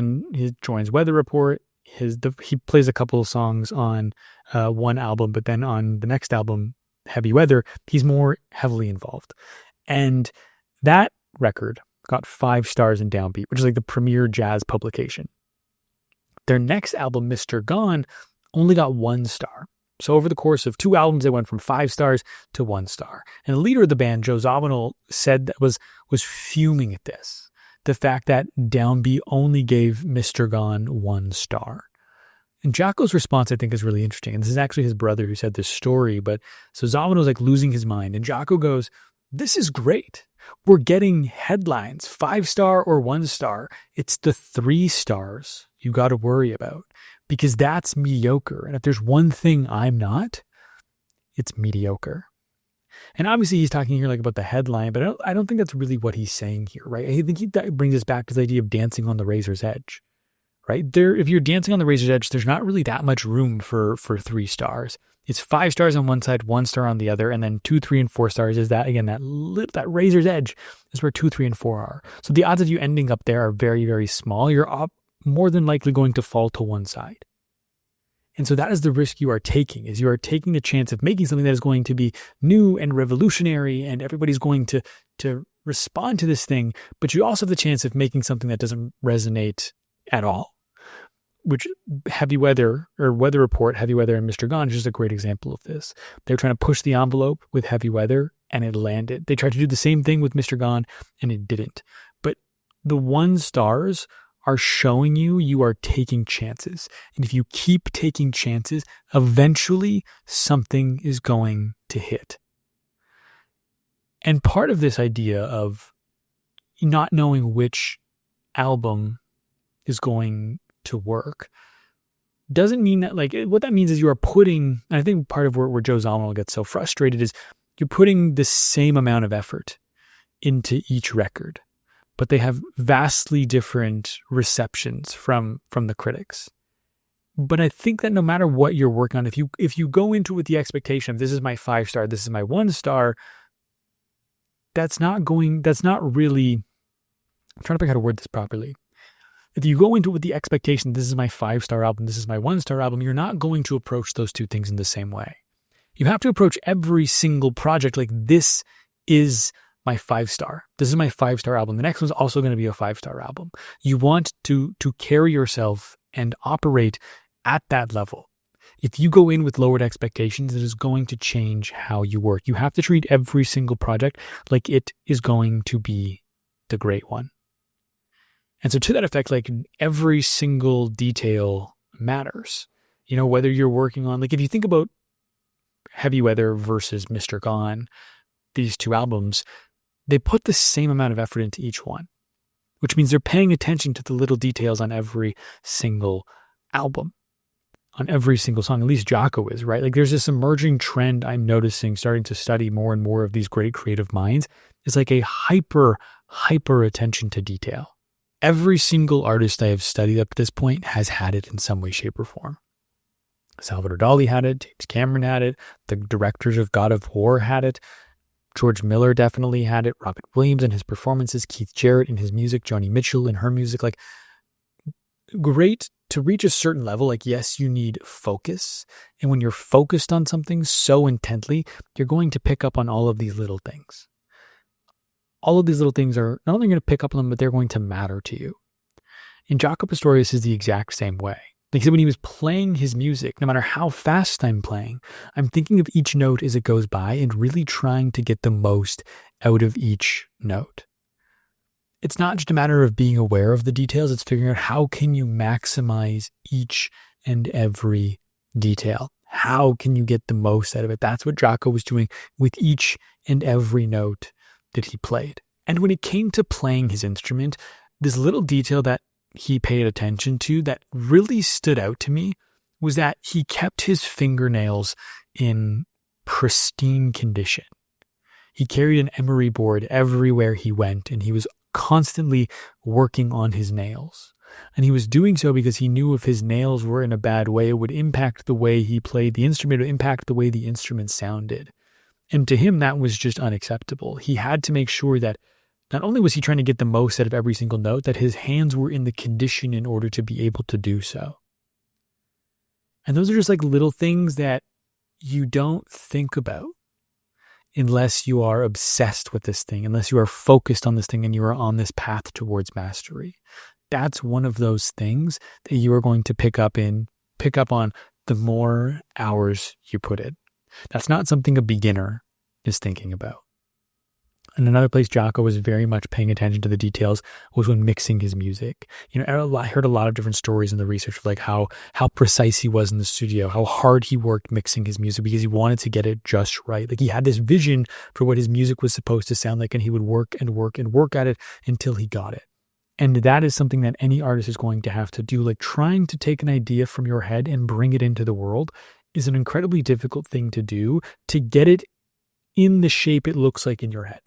joins Weather Report. He plays a couple of songs on one album, but then on the next album, Heavy Weather, he's more heavily involved. And that record, got 5 stars in Downbeat, which is like the premier jazz publication. Their next album, Mr. Gone, only got 1 star. So over the course of 2 albums, they went from 5 stars to 1 star. And the leader of the band, Joe Zawinul, said that was fuming at this. The fact that Downbeat only gave Mr. Gone 1 star. And Jaco's response, I think, is really interesting. And this is actually his brother who said this story. But so Zawinul's like losing his mind. And Jaco goes, "This is great. We're getting headlines, 5 star or 1 star. It's the 3 stars you got to worry about, because that's mediocre. And if there's one thing I'm not, it's mediocre." And obviously he's talking here like about the headline, but I don't think that's really what he's saying here, right? I think that brings us back to the idea of dancing on the razor's edge, right? If you're dancing on the razor's edge, there's not really that much room for 3 stars. It's 5 stars on one side, 1 star on the other, and then 2, 3, and 4 stars is that, again, that razor's edge is where 2, 3, and 4 are. So the odds of you ending up there are very, very small. You're more than likely going to fall to one side. And so that is the risk you are taking, is you are taking the chance of making something that is going to be new and revolutionary, and everybody's going to respond to this thing, but you also have the chance of making something that doesn't resonate at all. Which Heavy Weather or Weather Report, Heavy Weather and Mr. Gone is just a great example of this. They're trying to push the envelope with Heavy Weather and it landed. They tried to do the same thing with Mr. Gone and it didn't. But the 1 stars are showing you are taking chances. And if you keep taking chances, eventually something is going to hit. And part of this idea of not knowing which album is going to work doesn't mean that, like, what that means is you are putting, and I think part of where Joe Zawinul gets so frustrated is you're putting the same amount of effort into each record, but they have vastly different receptions from the critics. But I think that no matter what you're working on, if you go into it with the expectation of this is my 5 star, this is my 1 star, that's not really, I'm trying to pick how to word this properly. If you go into it with the expectation, this is my 5-star album, this is my 1-star album, you're not going to approach those two things in the same way. You have to approach every single project like this is my 5-star. This is my 5-star album. The next one's also going to be a 5-star album. You want to carry yourself and operate at that level. If you go in with lowered expectations, it is going to change how you work. You have to treat every single project like it is going to be the great one. And so to that effect, like every single detail matters. You know, whether you're working on, like if you think about Heavy Weather versus Mr. Gone, these 2 albums, they put the same amount of effort into each one, which means they're paying attention to the little details on every single album, on every single song. At least Jaco is, right? Like there's this emerging trend I'm noticing, starting to study more and more of these great creative minds. It's like a hyper attention to detail. Every single artist I have studied up to this point has had it in some way, shape, or form. Salvador Dali had it. James Cameron had it. The directors of God of War had it. George Miller definitely had it. Robin Williams in his performances. Keith Jarrett in his music. Joni Mitchell in her music. Like, great to reach a certain level. Like, yes, you need focus. And when you're focused on something so intently, you're going to pick up on all of these little things. All of these little things are not only going to pick up on them, but they're going to matter to you. And Jaco Pastorius is the exact same way. Like he said, when he was playing his music, no matter how fast I'm playing, I'm thinking of each note as it goes by and really trying to get the most out of each note. It's not just a matter of being aware of the details. It's figuring out how can you maximize each and every detail. How can you get the most out of it? That's what Jaco was doing with each and every note that he played. And when it came to playing his instrument, this little detail that he paid attention to that really stood out to me was that he kept his fingernails in pristine condition. He carried an emery board everywhere he went, and he was constantly working on his nails. And he was doing so because he knew if his nails were in a bad way, it would impact the way he played the instrument, it would impact the way the instrument sounded. And to him, that was just unacceptable. He had to make sure that not only was he trying to get the most out of every single note, that his hands were in the condition in order to be able to do so. And those are just like little things that you don't think about. unless you are obsessed with this thing, unless you are focused on this thing and you are on this path towards mastery. That's one of those things that you are going to pick up on the more hours you put in. That's not something a beginner is thinking about. And another place Jaco was very much paying attention to the details was when mixing his music. I heard a lot of different stories in the research of like how precise he was in the studio, how hard he worked mixing his music because he wanted to get it just right. Like he had this vision for what his music was supposed to sound like, and he would work and work and work at it until he got it. And that is something that any artist is going to have to do. Like trying to take an idea from your head and bring it into the world is an incredibly difficult thing to do, to get it in the shape it looks like in your head.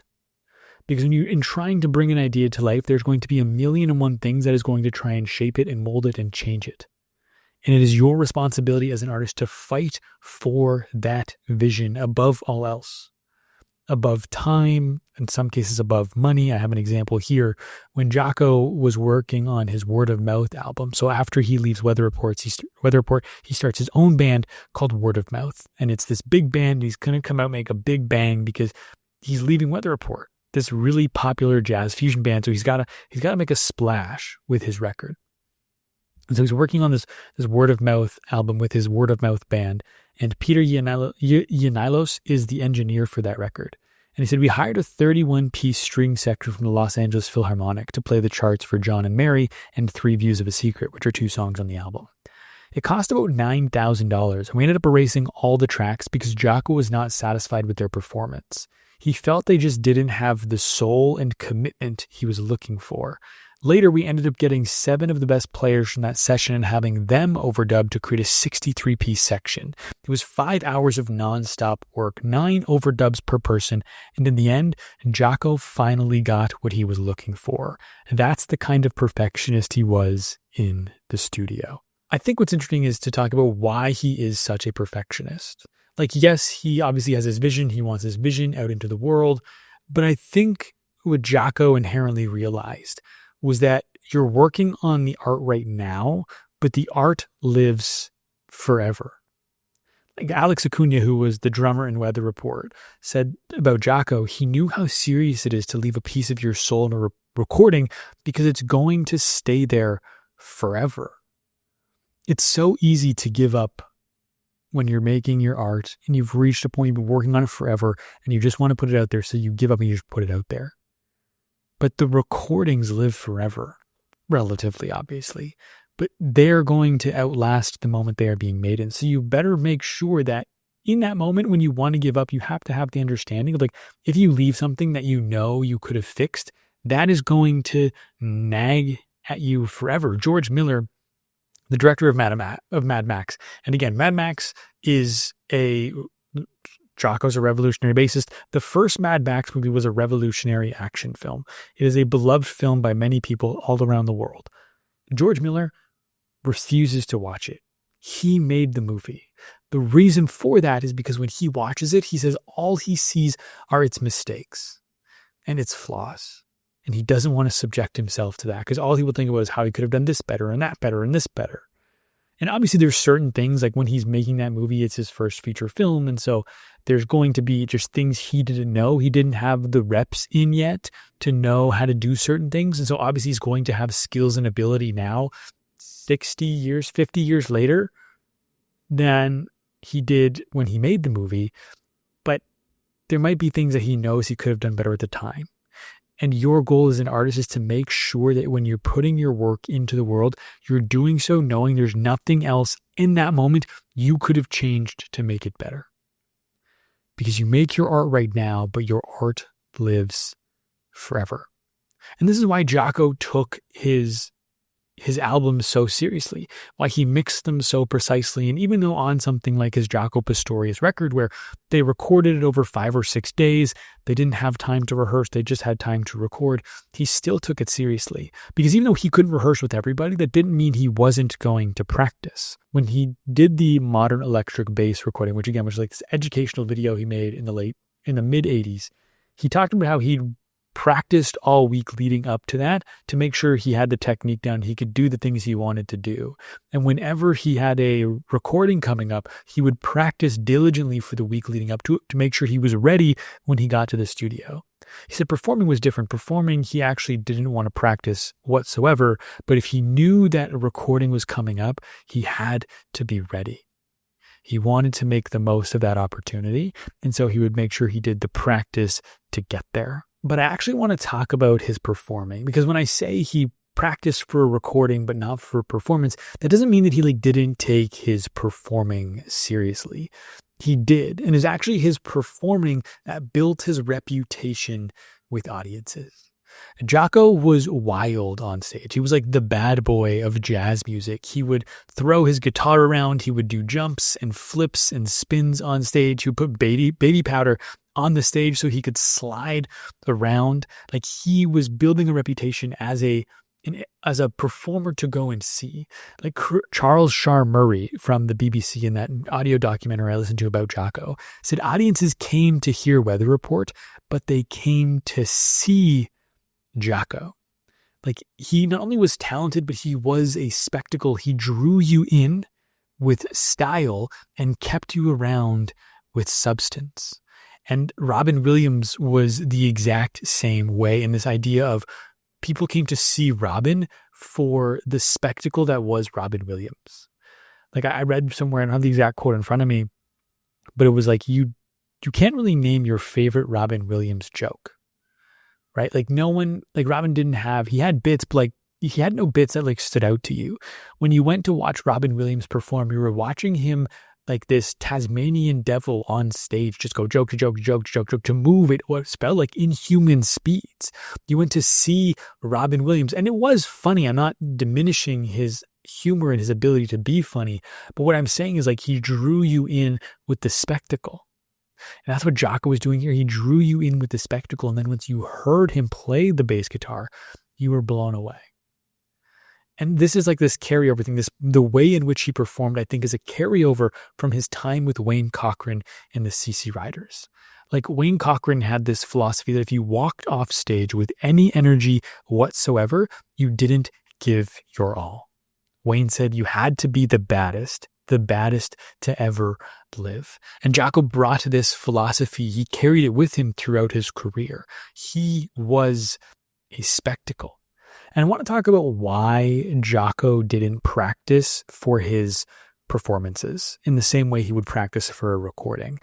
Because when you're in trying to bring an idea to life, there's going to be 1,000,001 things that is going to try and shape it and mold it and change it. And it is your responsibility as an artist to fight for that vision above all else. Above time, in some cases above money. I have an example here. When Jaco was working on his Word of Mouth album, so after he leaves Weather Report, he starts his own band called Word of Mouth. And it's this big band. He's going to come out and make a big bang because he's leaving Weather Report, this really popular jazz fusion band. So he's got to make a splash with his record. And so he's working on this Word of Mouth album with his Word of Mouth band. And Peter Yiannailos is the engineer for that record. And he said, we hired a 31-piece string section from the Los Angeles Philharmonic to play the charts for John and Mary and 3 Views of a Secret, which are 2 songs on the album. It cost about $9,000, and we ended up erasing all the tracks because Jaco was not satisfied with their performance. He felt they just didn't have the soul and commitment he was looking for. Later, we ended up getting 7 of the best players from that session and having them overdubbed to create a 63-piece section. It was 5 hours of nonstop work, 9 overdubs per person, and in the end, Jaco finally got what he was looking for. That's the kind of perfectionist he was in the studio. I think what's interesting is to talk about why he is such a perfectionist. Like, yes, he obviously has his vision. He wants his vision out into the world. But I think what Jaco inherently realized was that you're working on the art right now, but the art lives forever. Like Alex Acuna, who was the drummer in Weather Report, said about Jaco, he knew how serious it is to leave a piece of your soul in a recording because it's going to stay there forever. It's so easy to give up when you're making your art and you've reached a point, you've been working on it forever, and you just want to put it out there, so you give up and you just put it out there. But the recordings live forever, relatively, obviously. But they're going to outlast the moment they are being made in. So you better make sure that in that moment when you want to give up, you have to have the understanding of, like, if you leave something that you know you could have fixed, that is going to nag at you forever. George Miller, the director of Mad Max. And again, Mad Max is Jaco's a revolutionary bassist. The first Mad Max movie was a revolutionary action film. It is a beloved film by many people all around the world. George Miller refuses to watch it. He made the movie. The reason for that is because when he watches it, he says all he sees are its mistakes and its flaws. And he doesn't want to subject himself to that because all he would think about is how he could have done this better and that better and this better. And obviously there's certain things, like when he's making that movie, it's his first feature film. And so there's going to be just things he didn't know. He didn't have the reps in yet to know how to do certain things. And so obviously he's going to have skills and ability now, 60 years, 50 years later, than he did when he made the movie. But there might be things that he knows he could have done better at the time. And your goal as an artist is to make sure that when you're putting your work into the world, you're doing so knowing there's nothing else in that moment you could have changed to make it better. Because you make your art right now, but your art lives forever. And this is why Jaco took his albums so seriously, why he mixed them so precisely. And even though on something like his Jaco Pastorius record, where they recorded it over 5 or 6 days, they didn't have time to rehearse, they just had time to record, he still took it seriously. Because even though he couldn't rehearse with everybody, that didn't mean he wasn't going to practice. When he did the Modern Electric Bass recording, which again was like this educational video he made in the mid 80s, he talked about how he'd practiced all week leading up to that to make sure he had the technique down. He could do the things he wanted to do. And whenever he had a recording coming up, he would practice diligently for the week leading up to it to make sure he was ready when he got to the studio. He said performing was different. Performing, he actually didn't want to practice whatsoever, but if he knew that a recording was coming up, he had to be ready. He wanted to make the most of that opportunity, and so he would make sure he did the practice to get there. But I actually want to talk about his performing, because when I say he practiced for a recording but not for performance, that doesn't mean that he didn't take his performing seriously. He did, and it's actually his performing that built his reputation with audiences. Jaco was wild on stage. He was like the bad boy of jazz music. He would throw his guitar around. He would do jumps and flips and spins on stage. He would put baby powder on the stage so he could slide around. Like, he was building a reputation as a performer to go and see. Like Charles Shar Murray from the BBC in that audio documentary I listened to about Jaco said audiences came to hear Weather Report, but they came to see Jaco. Like, he not only was talented, but he was a spectacle. He drew you in with style and kept you around with substance. And Robin Williams was the exact same way in this idea of people came to see Robin for the spectacle that was Robin Williams. Like, I read somewhere, I don't have the exact quote in front of me, but it was like, you can't really name your favorite Robin Williams joke. Right? Like, no one, like Robin he had bits, but he had no bits that stood out to you. When you went to watch Robin Williams perform, you were watching him like this Tasmanian devil on stage, just go joke, to move at what felt like inhuman speeds. You went to see Robin Williams, and it was funny. I'm not diminishing his humor and his ability to be funny, but what I'm saying is, he drew you in with the spectacle. And that's what Jaco was doing here. He drew you in with the spectacle. And then once you heard him play the bass guitar, you were blown away. And this is this carryover thing. The way in which he performed, I think, is a carryover from his time with Wayne Cochran and the CC Riders. Wayne Cochran had this philosophy that if you walked off stage with any energy whatsoever, you didn't give your all. Wayne said you had to be the baddest to ever live. And Jaco brought this philosophy. He carried it with him throughout his career. He was a spectacle. And I want to talk about why Jaco didn't practice for his performances in the same way he would practice for a recording.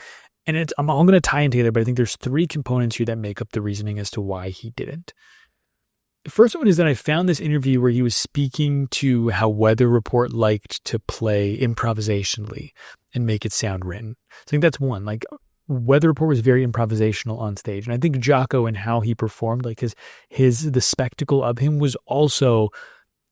And I'm all going to tie in together, but I think there's 3 components here that make up the reasoning as to why he didn't. The first one is that I found this interview where he was speaking to how Weather Report liked to play improvisationally and make it sound written. So I think that's one. Weather Report was very improvisational on stage. And I think Jaco and how he performed, the spectacle of him was also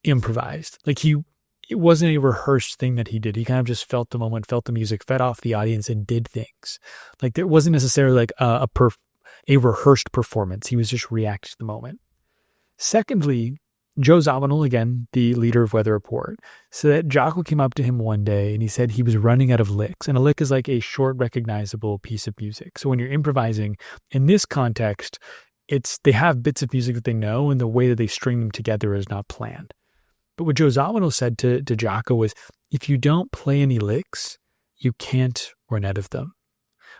improvised. It wasn't a rehearsed thing that he did. He kind of just felt the moment, felt the music, fed off the audience and did things. There wasn't necessarily a rehearsed performance. He was just reacting to the moment. Secondly, Joe Zawinul, again, the leader of Weather Report, said that Jaco came up to him one day and he said he was running out of licks. And a lick is a short, recognizable piece of music. So when you're improvising, in this context, they have bits of music that they know, and the way that they string them together is not planned. But what Joe Zawinul said to Jaco was, if you don't play any licks, you can't run out of them.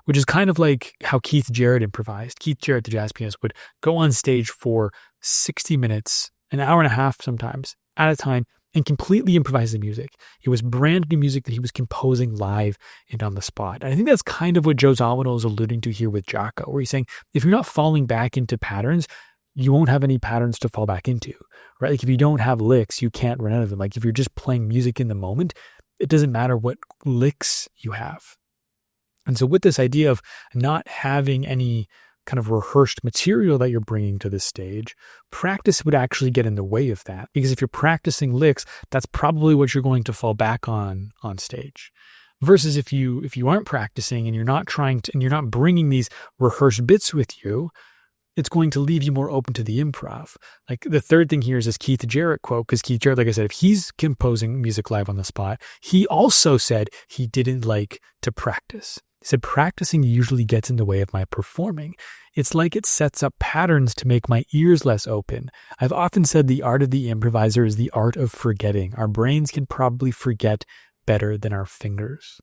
Which is kind of like how Keith Jarrett improvised. Keith Jarrett, the jazz pianist, would go on stage for 60 minutes, an hour and a half sometimes, at a time, and completely improvise the music. It was brand new music that he was composing live and on the spot. And I think that's kind of what Joe Zawinul is alluding to here with Jaco, where he's saying, if you're not falling back into patterns, you won't have any patterns to fall back into, right? If you don't have licks, you can't run out of them. If you're just playing music in the moment, it doesn't matter what licks you have. And so with this idea of not having any kind of rehearsed material that you're bringing to this stage, practice would actually get in the way of that. Because if you're practicing licks, that's probably what you're going to fall back on stage. Versus if you aren't practicing and you're not and you're not bringing these rehearsed bits with you, it's going to leave you more open to the improv. The third thing here is this Keith Jarrett quote, because Keith Jarrett, like I said, if he's composing music live on the spot, he also said he didn't like to practice. He said, practicing usually gets in the way of my performing. It's like it sets up patterns to make my ears less open. I've often said the art of the improviser is the art of forgetting. Our brains can probably forget better than our fingers.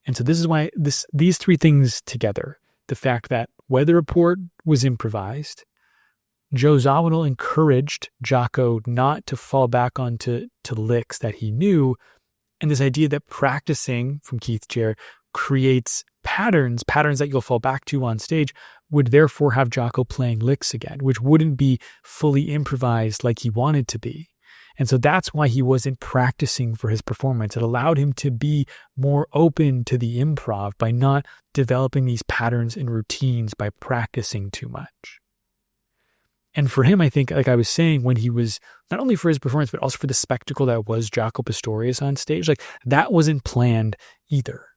And so this is why these three things together, the fact that Weather Report was improvised, Joe Zawinul encouraged Jaco not to fall back onto licks that he knew, and this idea that practicing, from Keith Jarrett, creates patterns that you'll fall back to on stage, would therefore have Jaco playing licks again, which wouldn't be fully improvised like he wanted to be. And so that's why he wasn't practicing for his performance. It allowed him to be more open to the improv by not developing these patterns and routines by practicing too much. And for him, I think, like I was saying, when he was, not only for his performance, but also for the spectacle that was Jaco Pastorius on stage, like that wasn't planned either.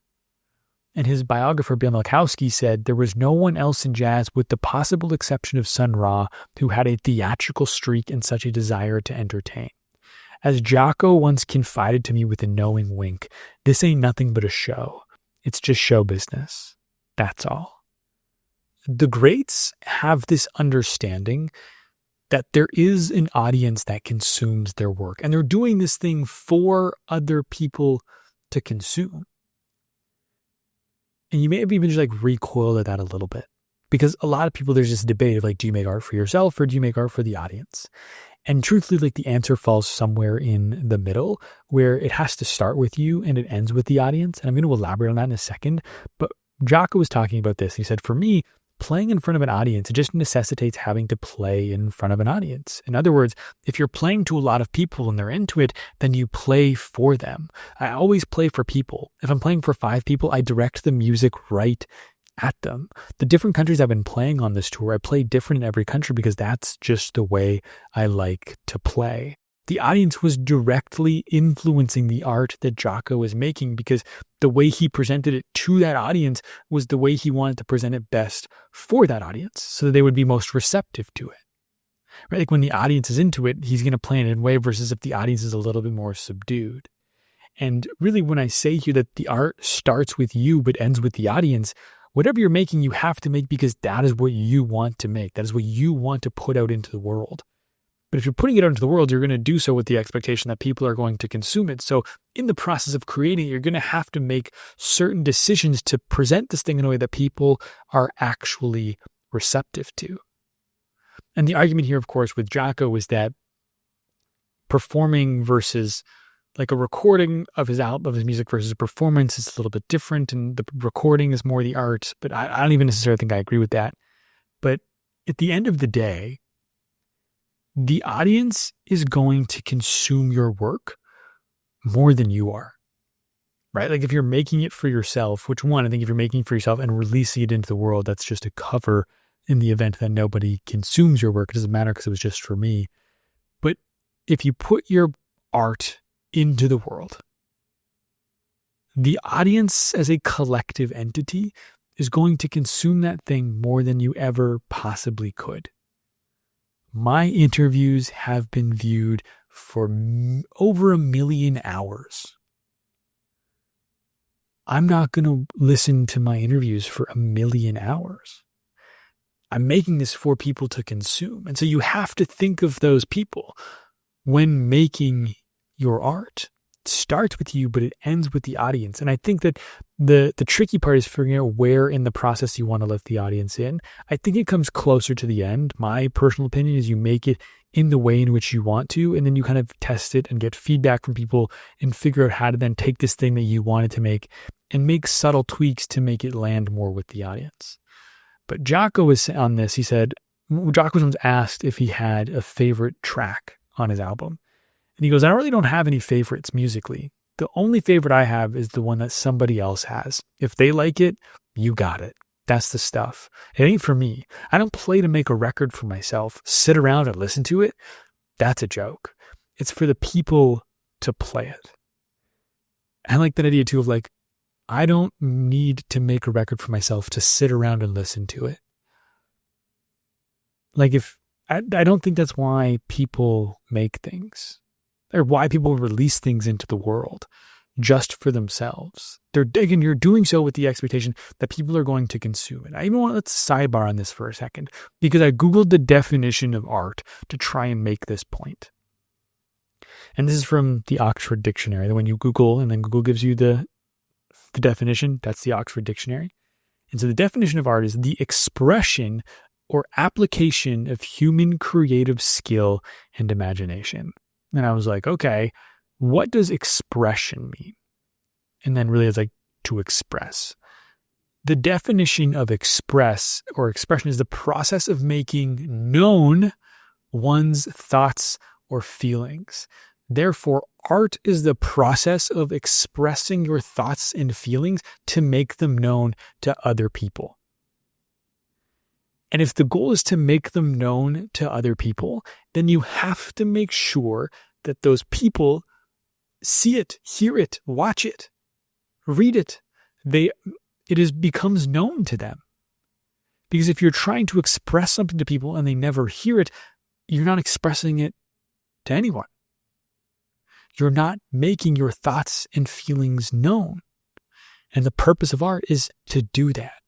And his biographer, Bill Malkowski, said there was no one else in jazz, with the possible exception of Sun Ra, who had a theatrical streak and such a desire to entertain. As Jaco once confided to me with a knowing wink, this ain't nothing but a show. It's just show business. That's all. The greats have this understanding that there is an audience that consumes their work, and they're doing this thing for other people to consume. And you may have even just like recoiled at that a little bit, because a lot of people, there's this debate of like, do you make art for yourself or do you make art for the audience? And truthfully, like the answer falls somewhere in the middle, where it has to start with you and it ends with the audience. And I'm going to elaborate on that in a second. But Jaco was talking about this. He said, for me, playing in front of an audience, it just necessitates having to play in front of an audience. In other words, if you're playing to a lot of people and they're into it, then you play for them. I always play for people. If I'm playing for 5 people, I direct the music right at them. The different countries I've been playing on this tour, I play different in every country because that's just the way I like to play. The audience was directly influencing the art that Jaco was making, because the way he presented it to that audience was the way he wanted to present it best for that audience, so that they would be most receptive to it. Right? Like when the audience is into it, he's going to play it in a way, versus if the audience is a little bit more subdued. And really, when I say here that the art starts with you but ends with the audience, whatever you're making, you have to make because that is what you want to make. That is what you want to put out into the world. But if you're putting it out into the world, you're going to do so with the expectation that people are going to consume it. So in the process of creating it, you're going to have to make certain decisions to present this thing in a way that people are actually receptive to. And the argument here, of course, with Jaco is that performing versus like a recording of his album, of his music versus a performance is a little bit different, and the recording is more the art. But I don't even necessarily think I agree with that. But at the end of the day, the audience is going to consume your work more than you are, right? Like if you're making it for yourself, which one, I think if you're making it for yourself and releasing it into the world, that's just a cover in the event that nobody consumes your work. It doesn't matter because it was just for me. But if you put your art into the world, the audience as a collective entity is going to consume that thing more than you ever possibly could. My interviews have been viewed for over 1 million hours. I'm not going to listen to my interviews for 1 million hours. I'm making this for people to consume. And so you have to think of those people when making your art. It starts with you, but it ends with the audience. And I think that the tricky part is figuring out where in the process you want to let the audience in. I think it comes closer to the end. My personal opinion is you make it in the way in which you want to, and then you kind of test it and get feedback from people and figure out how to then take this thing that you wanted to make and make subtle tweaks to make it land more with the audience. But Jaco was on this. He said, Jaco was once asked if he had a favorite track on his album. And he goes, I really don't have any favorites musically. The only favorite I have is the one that somebody else has. If they like it, you got it. That's the stuff. It ain't for me. I don't play to make a record for myself. Sit around and listen to it. That's a joke. It's for the people to play it. I like that idea too of like, I don't need to make a record for myself to sit around and listen to it. Like I don't think that's why people make things, or why people release things into the world. just for themselves. Again, you're doing so with the expectation that people are going to consume it. I even want to sidebar on this for a second, because I Googled the definition of art to try and make this point. And this is from the Oxford Dictionary. When you Google and then Google gives you the definition, that's the Oxford Dictionary. And so the definition of art is the expression or application of human creative skill and imagination. And I was like, okay, what does expression mean? And then really it's like to express. The definition of express or expression is the process of making known one's thoughts or feelings. Therefore, art is the process of expressing your thoughts and feelings to make them known to other people. And if the goal is to make them known to other people, then you have to make sure that those people see it, hear it, watch it, read it. Becomes known to them. Because if you're trying to express something to people and they never hear it, you're not expressing it to anyone. You're not making your thoughts and feelings known. And the purpose of art is to do that,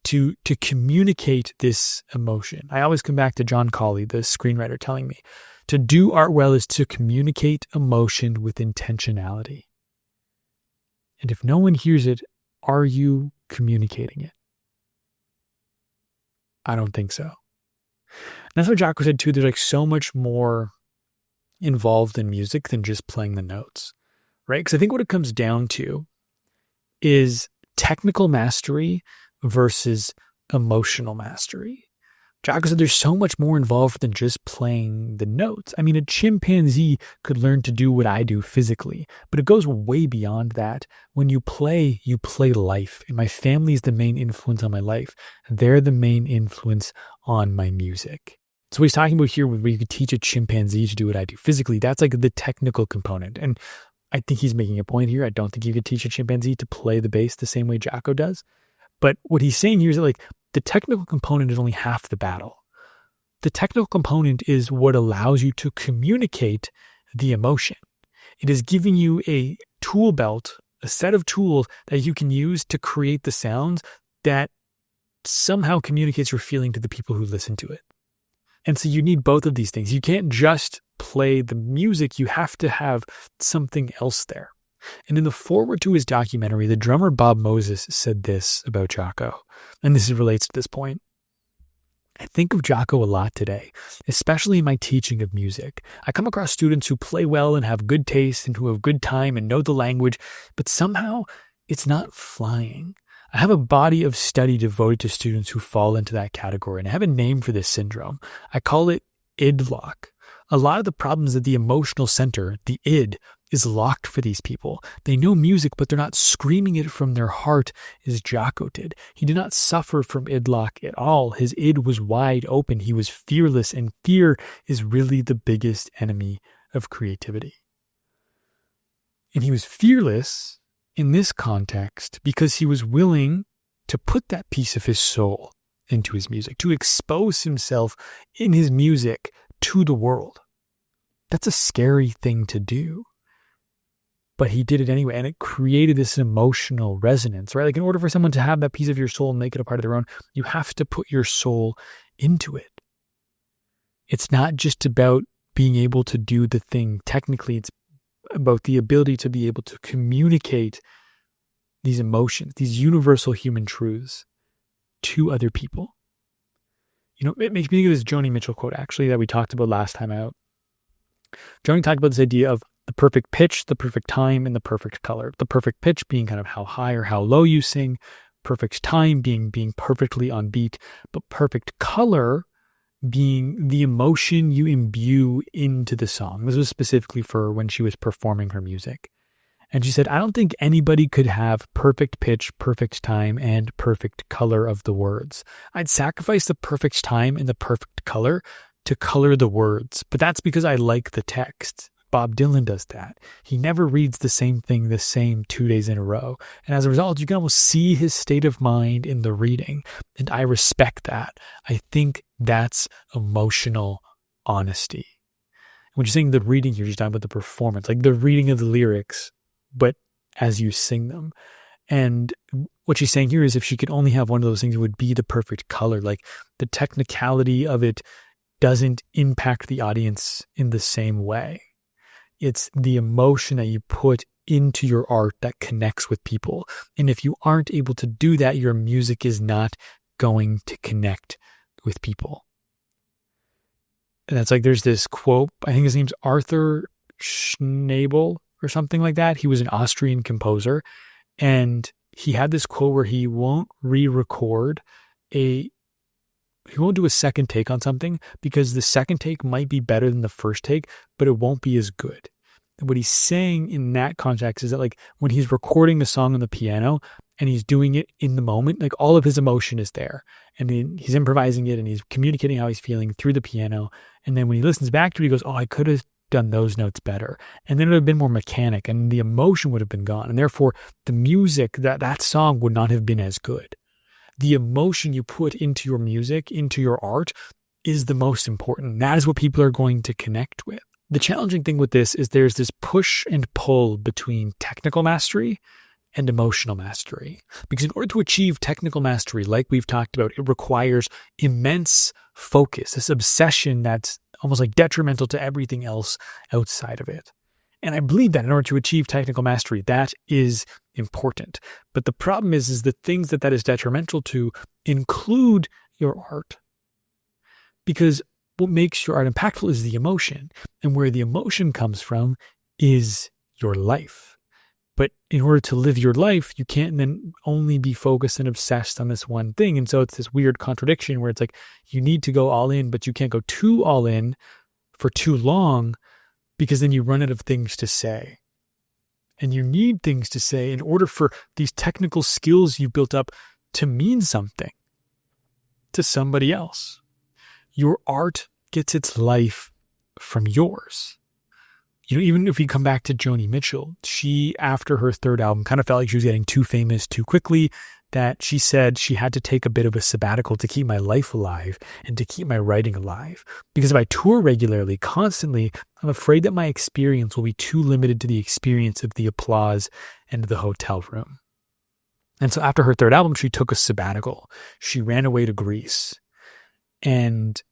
to communicate this emotion. I always come back to John Cawley, the screenwriter, telling me to do art well is to communicate emotion with intentionality. And if no one hears it, are you communicating it? I don't think so. And that's what Jaco said too. There's like so much more involved in music than just playing the notes, right? Because I think what it comes down to is technical mastery versus emotional mastery. Jaco said there's so much more involved than just playing the notes. I mean, a chimpanzee could learn to do what I do physically, but it goes way beyond that. When you play life. And my family is the main influence on my life. They're the main influence on my music. So what he's talking about here, where you could teach a chimpanzee to do what I do physically, that's like the technical component. And I think he's making a point here. I don't think you could teach a chimpanzee to play the bass the same way Jaco does. But what he's saying here is that like the technical component is only half the battle. The technical component is what allows you to communicate the emotion. It is giving you a tool belt, a set of tools that you can use to create the sounds that somehow communicates your feeling to the people who listen to it. And so you need both of these things. You can't just play the music. You have to have something else there. And in the foreword to his documentary, the drummer Bob Moses said this about Jaco, and this relates to this point. I think of Jaco a lot today, especially in my teaching of music. I come across students who play well and have good taste and who have good time and know the language, but somehow it's not flying. I have a body of study devoted to students who fall into that category, and I have a name for this syndrome. I call it id lock. A lot of the problems at the emotional center, the id, is locked for these people. They know music, but they're not screaming it from their heart as Jaco did. He did not suffer from id lock at all. His id was wide open. He was fearless, and fear is really the biggest enemy of creativity. And he was fearless in this context because he was willing to put that piece of his soul into his music, to expose himself in his music to the world. That's a scary thing to do. But he did it anyway, and it created this emotional resonance, right? Like in order for someone to have that piece of your soul and make it a part of their own, you have to put your soul into it. It's not just about being able to do the thing technically. It's about the ability to be able to communicate these emotions, these universal human truths to other people. You know, it makes me think of this Joni Mitchell quote, actually, that we talked about last time out. Joni talked about this idea of the perfect pitch, the perfect time, and the perfect color. The perfect pitch being kind of how high or how low you sing, perfect time being perfectly on beat, but perfect color being the emotion you imbue into the song. This was specifically for when she was performing her music. And she said, I don't think anybody could have perfect pitch, perfect time, and perfect color of the words. I'd sacrifice the perfect time and the perfect color to color the words, but that's because I like the text. Bob Dylan does that. He never reads the same thing the same 2 days in a row. And as a result, you can almost see his state of mind in the reading. And I respect that. I think that's emotional honesty. When you're saying the reading here, you're just talking about the performance, like the reading of the lyrics, but as you sing them. And what she's saying here is if she could only have one of those things, it would be the perfect color. Like the technicality of it doesn't impact the audience in the same way. It's the emotion that you put into your art that connects with people. And if you aren't able to do that, your music is not going to connect with people. And that's like, there's this quote, I think his name's Arthur Schnabel or something like that. He was an Austrian composer. And he had this quote where he won't he won't do a second take on something because the second take might be better than the first take, but it won't be as good. And what he's saying in that context is that like when he's recording the song on the piano and he's doing it in the moment, like all of his emotion is there and he's improvising it and he's communicating how he's feeling through the piano. And then when he listens back to it, he goes, oh, I could have done those notes better. And then it would have been more mechanic and the emotion would have been gone. And therefore the music, that song would not have been as good. The emotion you put into your music, into your art is the most important. That is what people are going to connect with. The challenging thing with this is there's this push and pull between technical mastery and emotional mastery. Because in order to achieve technical mastery, like we've talked about, it requires immense focus, this obsession that's almost like detrimental to everything else outside of it. And I believe that in order to achieve technical mastery, that is important. But the problem is the things that is detrimental to include your art. Because what makes your art impactful is the emotion. And where the emotion comes from is your life. But in order to live your life, you can't then only be focused and obsessed on this one thing. And so it's this weird contradiction where it's like you need to go all in, but you can't go too all in for too long because then you run out of things to say. And you need things to say in order for these technical skills you've built up to mean something to somebody else. Your art gets its life from yours. You know, even if we come back to Joni Mitchell, she, after her third album, kind of felt like she was getting too famous too quickly, that she said she had to take a bit of a sabbatical to keep my life alive and to keep my writing alive. Because if I tour regularly, constantly, I'm afraid that my experience will be too limited to the experience of the applause and the hotel room. And so after her third album, she took a sabbatical. She ran away to Greece. And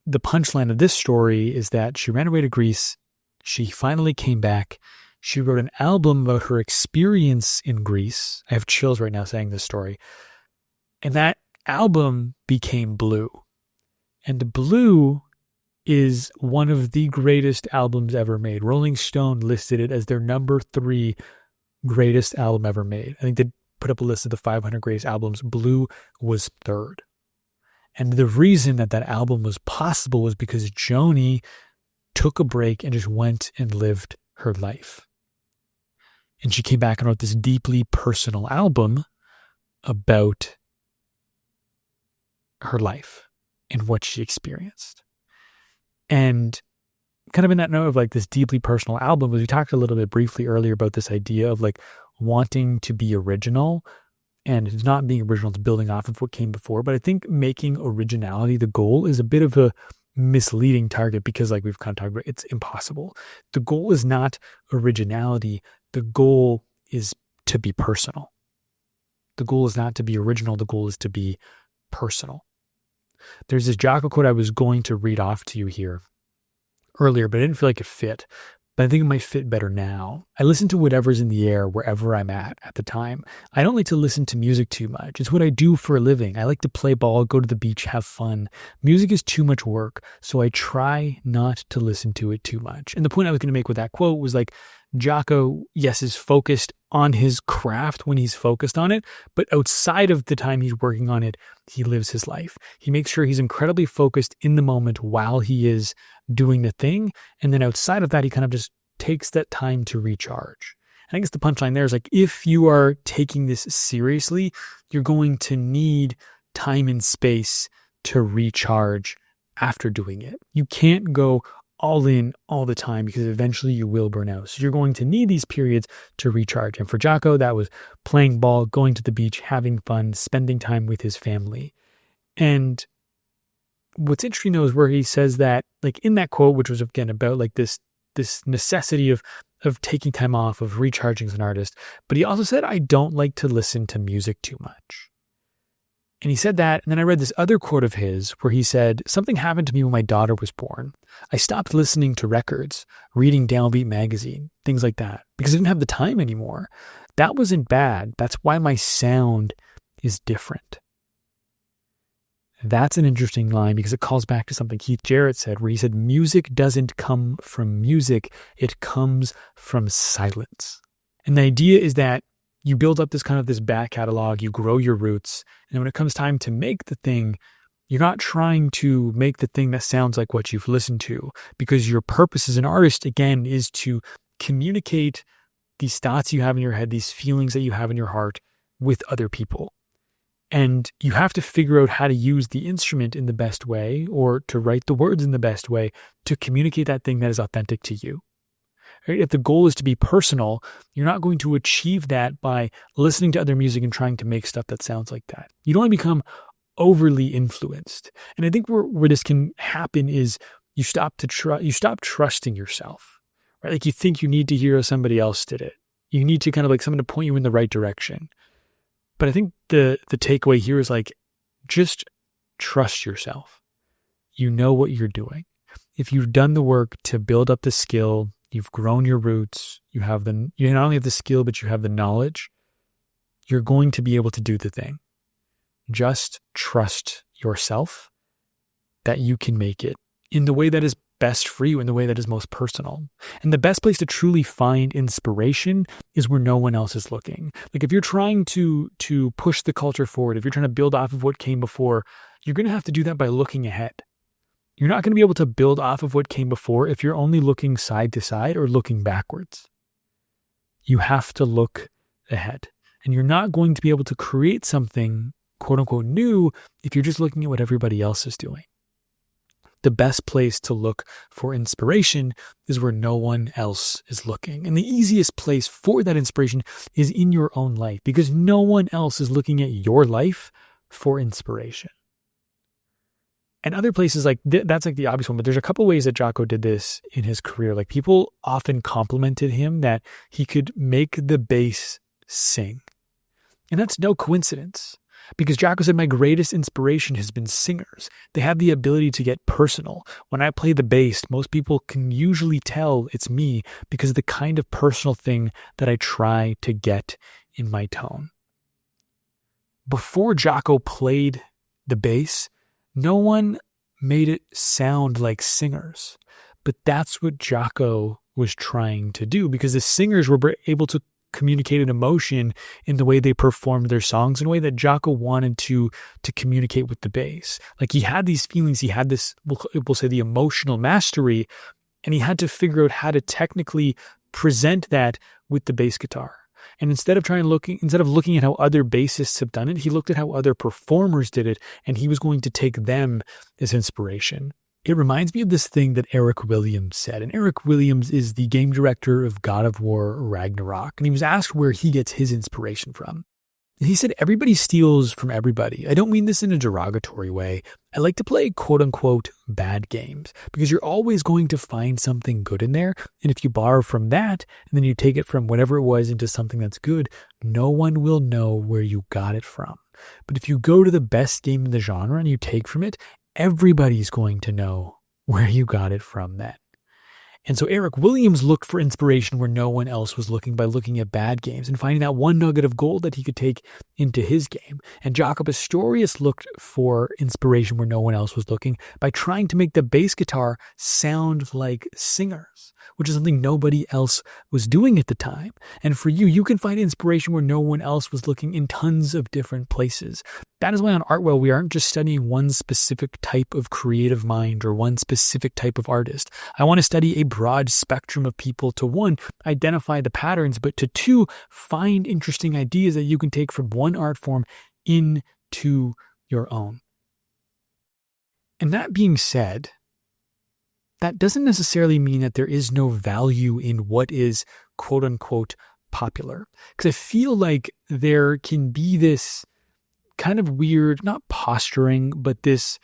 the punchline of this story is that she ran away to Greece. She finally came back. She wrote an album about her experience in Greece. I have chills right now saying this story. And that album became Blue. And Blue is one of the greatest albums ever made. Rolling Stone listed it as their number 3 greatest album ever made. I think they put up a list of the 500 greatest albums. Blue was 3rd. And the reason that album was possible was because Joni took a break and just went and lived her life. And she came back and wrote this deeply personal album about her life and what she experienced. And kind of in that note of like this deeply personal album, we talked a little bit briefly earlier about this idea of like wanting to be original, and it's not being original, it's building off of what came before. But I think making originality the goal is a bit of a misleading target because like we've kind of talked about, it's impossible. The goal is not originality. The goal is to be personal. The goal is not to be original. The goal is to be personal. There's this Jaco quote I was going to read off to you here earlier, but I didn't feel like it fit. But I think it might fit better now. I listen to whatever's in the air wherever I'm at the time. I don't like to listen to music too much. It's what I do for a living. I like to play ball, go to the beach, have fun. Music is too much work, so I try not to listen to it too much. And the point I was going to make with that quote was like, Jaco, yes, is focused on his craft when he's focused on it, but outside of the time he's working on it, he lives his life. He makes sure he's incredibly focused in the moment while he is doing the thing. And then outside of that, he kind of just takes that time to recharge. I guess the punchline there is like, if you are taking this seriously, you're going to need time and space to recharge after doing it. You can't go all in all the time because eventually you will burn out. So you're going to need these periods to recharge. And for Jaco, that was playing ball, going to the beach, having fun, spending time with his family. And what's interesting though is where he says that, like in that quote, which was again about like this necessity of of taking time off, of recharging as an artist. But he also said, I don't like to listen to music too much. And he said that, and then I read this other quote of his where he said, something happened to me when my daughter was born. I stopped listening to records, reading Downbeat magazine, things like that, because I didn't have the time anymore. That wasn't bad. That's why my sound is different. That's an interesting line because it calls back to something Keith Jarrett said, where he said, music doesn't come from music, it comes from silence. And the idea is that you build up this back catalog, you grow your roots, and when it comes time to make the thing, you're not trying to make the thing that sounds like what you've listened to, because your purpose as an artist, again, is to communicate these thoughts you have in your head, these feelings that you have in your heart with other people. And you have to figure out how to use the instrument in the best way, or to write the words in the best way to communicate that thing that is authentic to you. Right? If the goal is to be personal, you're not going to achieve that by listening to other music and trying to make stuff that sounds like that. You don't want to become overly influenced. And I think where this can happen is you stop trusting yourself. Right? Like you think you need to hear how somebody else did it. You need to kind of like someone to point you in the right direction. But I think the takeaway here is like, just trust yourself. You know what you're doing. If you've done the work to build up the skill, you've grown your roots, you not only have the skill, but you have the knowledge, you're going to be able to do the thing. Just trust yourself that you can make it in the way that is best for you, in the way that is most personal. And the best place to truly find inspiration is where no one else is looking. Like if you're trying to push the culture forward, if you're trying to build off of what came before, you're going to have to do that by looking ahead. You're not going to be able to build off of what came before if you're only looking side to side or looking backwards. You have to look ahead. And you're not going to be able to create something, quote unquote, new if you're just looking at what everybody else is doing. The best place to look for inspiration is where no one else is looking. And the easiest place for that inspiration is in your own life, because no one else is looking at your life for inspiration. And other places like that's like the obvious one, but there's a couple ways that Jaco did this in his career. Like people often complimented him that he could make the bass sing. And that's no coincidence, because Jaco said, my greatest inspiration has been singers. They have the ability to get personal. When I play the bass, most people can usually tell it's me because of the kind of personal thing that I try to get in my tone. Before Jaco played the bass, no one made it sound like singers, but that's what Jaco was trying to do, because the singers were able to communicate an emotion in the way they performed their songs, in a way that Jaco wanted to communicate with the bass. Like he had these feelings, he had this, we'll say the emotional mastery, and he had to figure out how to technically present that with the bass guitar. And instead of looking at how other bassists have done it, he looked at how other performers did it, and he was going to take them as inspiration. It reminds me of this thing that Eric Williams said. And Eric Williams is the game director of God of War Ragnarok. And he was asked where he gets his inspiration from. And he said, everybody steals from everybody. I don't mean this in a derogatory way. I like to play quote unquote bad games, because you're always going to find something good in there. And if you borrow from that and then you take it from whatever it was into something that's good, no one will know where you got it from. But if you go to the best game in the genre and you take from it, everybody's going to know where you got it from then. And so Eric Williams looked for inspiration where no one else was looking, by looking at bad games and finding that one nugget of gold that he could take into his game. And Jaco Pastorius looked for inspiration where no one else was looking by trying to make the bass guitar sound like singers, which is something nobody else was doing at the time. And for you, you can find inspiration where no one else was looking in tons of different places. That is why on Artwell, we aren't just studying one specific type of creative mind or one specific type of artist. I want to study a broad spectrum of people to, one, identify the patterns, but to, two, find interesting ideas that you can take from one art form into your own. And that being said, that doesn't necessarily mean that there is no value in what is quote unquote popular. Because I feel like there can be this kind of weird, not posturing, but this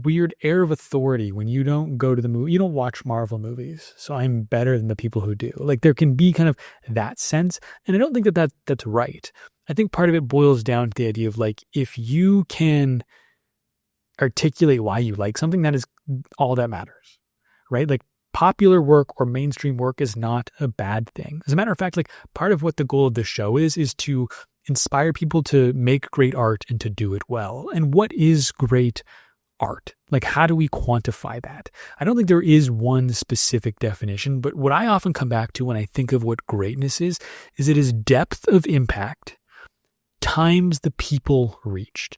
weird air of authority when you don't go to the movie. You don't watch Marvel movies, so I'm better than the people who do. Like there can be kind of that sense, and I don't think that's right. I think part of it boils down to the idea of like, if you can articulate why you like something, that is all that matters, right? Like popular work or mainstream work is not a bad thing. As a matter of fact, like part of what the goal of the show is to inspire people to make great art and to do it well. And what is great art? Like, how do we quantify that? I don't think there is one specific definition, but what I often come back to when I think of what greatness is it is depth of impact times the people reached.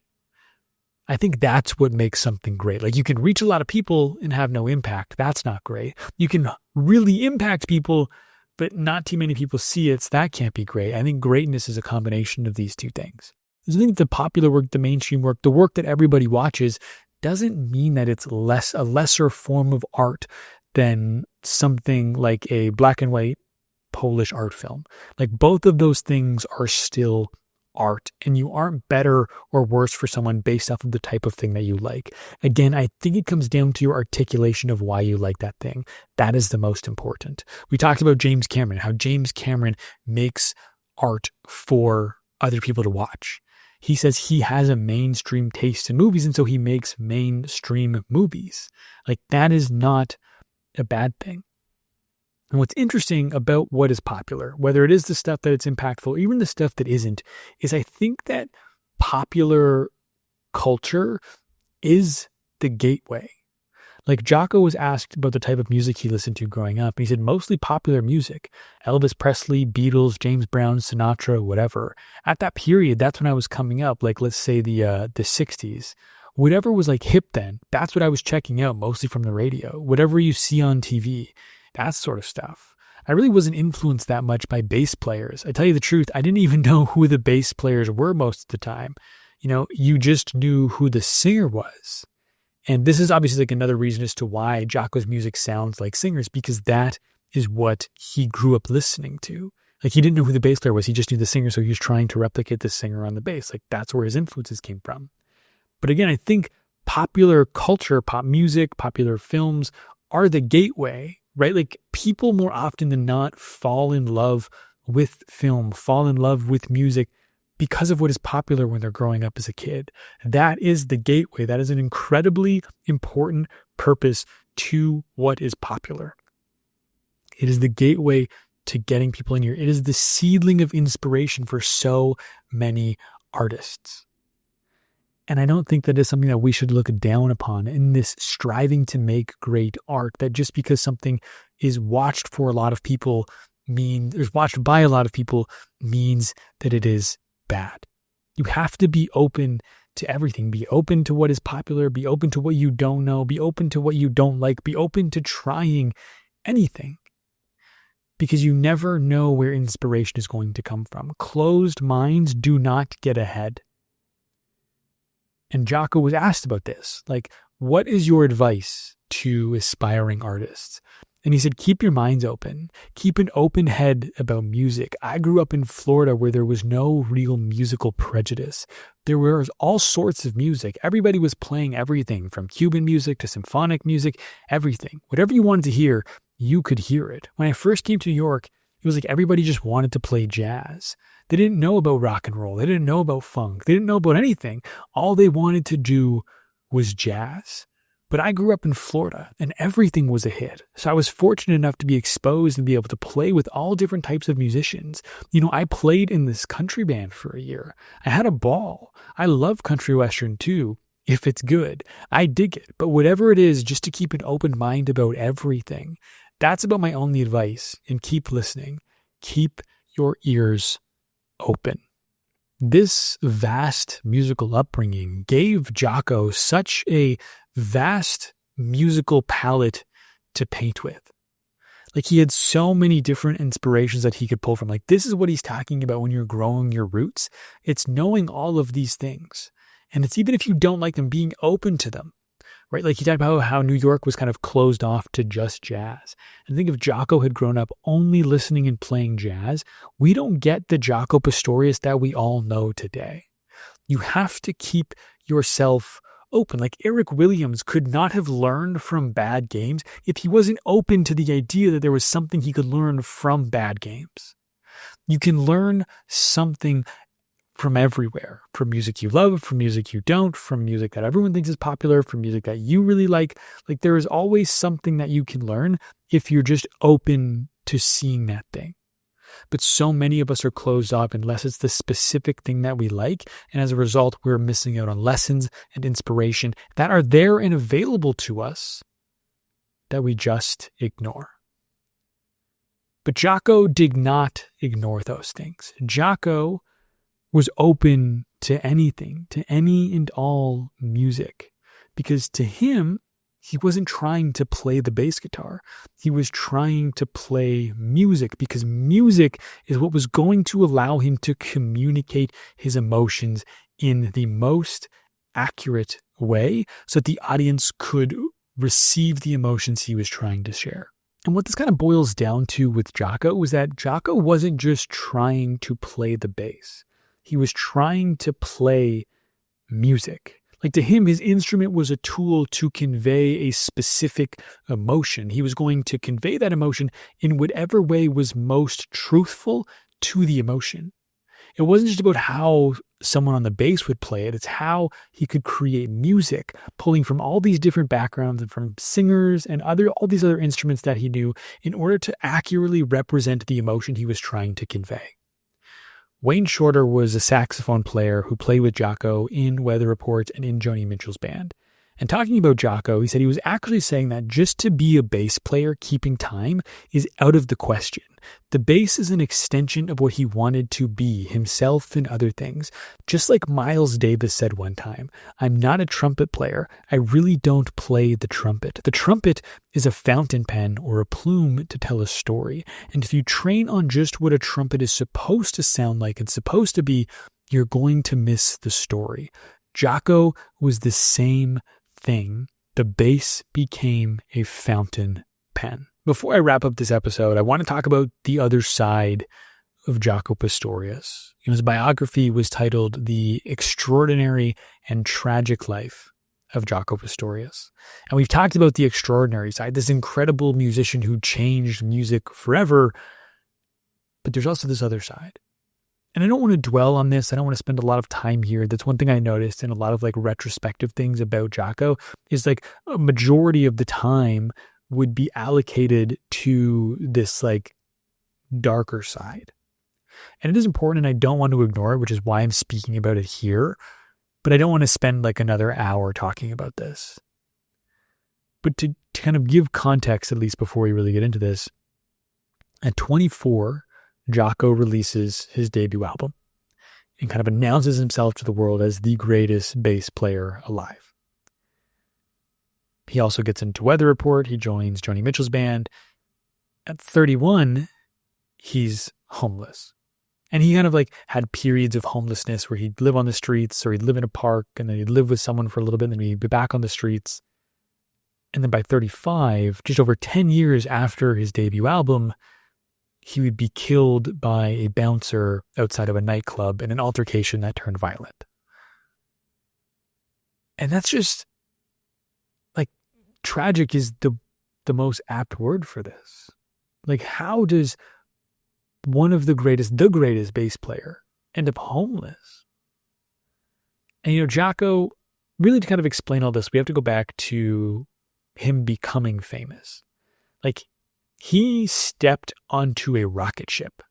I think that's what makes something great. Like you can reach a lot of people and have no impact. That's not great. You can really impact people, but not too many people see it. So that can't be great. I think greatness is a combination of these two things. I think the popular work, the mainstream work, the work that everybody watches doesn't mean that it's a lesser form of art than something like a black and white Polish art film. Like both of those things are still art, and you aren't better or worse for someone based off of the type of thing that you like. Again, I think it comes down to your articulation of why you like that thing. That is the most important. We talked about James Cameron, how James Cameron makes art for other people to watch. He says he has a mainstream taste in movies, and so he makes mainstream movies. Like that is not a bad thing. And what's interesting about what is popular, whether it is the stuff that it's impactful, or even the stuff that isn't, is I think that popular culture is the gateway. Like Jaco was asked about the type of music he listened to growing up, and he said mostly popular music. Elvis Presley, Beatles, James Brown, Sinatra, whatever. At that period, that's when I was coming up, like let's say the 60s. Whatever was like hip then, that's what I was checking out, mostly from the radio. Whatever you see on TV. That sort of stuff. I really wasn't influenced that much by bass players. I tell you the truth, I didn't even know who the bass players were most of the time. You know, you just knew who the singer was. And this is obviously like another reason as to why Jaco's music sounds like singers, because that is what he grew up listening to. Like he didn't know who the bass player was. He just knew the singer. So he was trying to replicate the singer on the bass. Like that's where his influences came from. But again, I think popular culture, pop music, popular films are the gateway. Right? Like people more often than not fall in love with film, fall in love with music because of what is popular when they're growing up as a kid. That is the gateway. That is an incredibly important purpose to what is popular. It is the gateway to getting people in here. It is the seedling of inspiration for so many artists. And I don't think that is something that we should look down upon in this striving to make great art, that just because something is watched for a lot of people watched by a lot of people means that it is bad. You have to be open to everything. Be open to what is popular. Be open to what you don't know. Be open to what you don't like. Be open to trying anything. Because you never know where inspiration is going to come from. Closed minds do not get ahead. And Jaco was asked about this. Like, what is your advice to aspiring artists? And he said, keep your minds open. Keep an open head about music. I grew up in Florida where there was no real musical prejudice. There was all sorts of music. Everybody was playing everything from Cuban music to symphonic music, everything. Whatever you wanted to hear, you could hear it. When I first came to New York, it was like everybody just wanted to play jazz. They didn't know about rock and roll. They didn't know about funk. They didn't know about anything. All they wanted to do was jazz. But I grew up in Florida and everything was a hit. So I was fortunate enough to be exposed and be able to play with all different types of musicians. You know, I played in this country band for a year. I had a ball. I love country western too, if it's good. I dig it. But whatever it is, just to keep an open mind about everything. That's about my only advice. And keep listening. Keep your ears open. This vast musical upbringing gave Jaco such a vast musical palette to paint with. Like he had so many different inspirations that he could pull from. Like this is what he's talking about when you're growing your roots. It's knowing all of these things. And it's even if you don't like them, being open to them. Right? Like he talked about how New York was kind of closed off to just jazz. And I think if Jaco had grown up only listening and playing jazz, we don't get the Jaco Pastorius that we all know today. You have to keep yourself open. Like Eric Williams could not have learned from bad games if he wasn't open to the idea that there was something he could learn from bad games. You can learn something from everywhere, from music you love, from music you don't, from music that everyone thinks is popular, from music that you really like. Like there is always something that you can learn if you're just open to seeing that thing. But so many of us are closed off unless it's the specific thing that we like. And as a result, we're missing out on lessons and inspiration that are there and available to us that we just ignore. But Jaco did not ignore those things. Jaco was open to anything, to any and all music, because to him, he wasn't trying to play the bass guitar. He was trying to play music because music is what was going to allow him to communicate his emotions in the most accurate way so that the audience could receive the emotions he was trying to share. And what this kind of boils down to with Jaco was that Jaco wasn't just trying to play the bass. He was trying to play music. Like to him, his instrument was a tool to convey a specific emotion. He was going to convey that emotion in whatever way was most truthful to the emotion. It wasn't just about how someone on the bass would play it. It's how he could create music, pulling from all these different backgrounds and from singers and all these other instruments that he knew in order to accurately represent the emotion he was trying to convey. Wayne Shorter was a saxophone player who played with Jaco in Weather Report and in Joni Mitchell's band. And talking about Jaco, he said he was actually saying that just to be a bass player keeping time is out of the question. The bass is an extension of what he wanted to be, himself and other things. Just like Miles Davis said one time, "I'm not a trumpet player. I really don't play the trumpet. The trumpet is a fountain pen or a plume to tell a story. And if you train on just what a trumpet is supposed to sound like and supposed to be, you're going to miss the story." Jaco was the same thing. The bass became a fountain pen. Before I wrap up this episode, I want to talk about the other side of Jaco Pastorius. His biography was titled The Extraordinary and Tragic Life of Jaco Pastorius. And we've talked about the extraordinary side, this incredible musician who changed music forever. But there's also this other side. And I don't want to dwell on this. I don't want to spend a lot of time here. That's one thing I noticed in a lot of like retrospective things about Jaco is like a majority of the time would be allocated to this like darker side. And it is important and I don't want to ignore it, which is why I'm speaking about it here. But I don't want to spend like another hour talking about this. But to kind of give context, at least before we really get into this, at 24, Jaco releases his debut album and kind of announces himself to the world as the greatest bass player alive. He also gets into Weather Report. He joins Joni Mitchell's band. At 31, he's homeless. And he kind of like had periods of homelessness where he'd live on the streets or he'd live in a park and then he'd live with someone for a little bit and then he'd be back on the streets. And then by 35, just over 10 years after his debut album, he would be killed by a bouncer outside of a nightclub in an altercation that turned violent. And that's just like tragic is the most apt word for this. Like how does one of the greatest bass player end up homeless? And Jaco, really to kind of explain all this, we have to go back to him becoming famous. Like he stepped onto a rocket ship.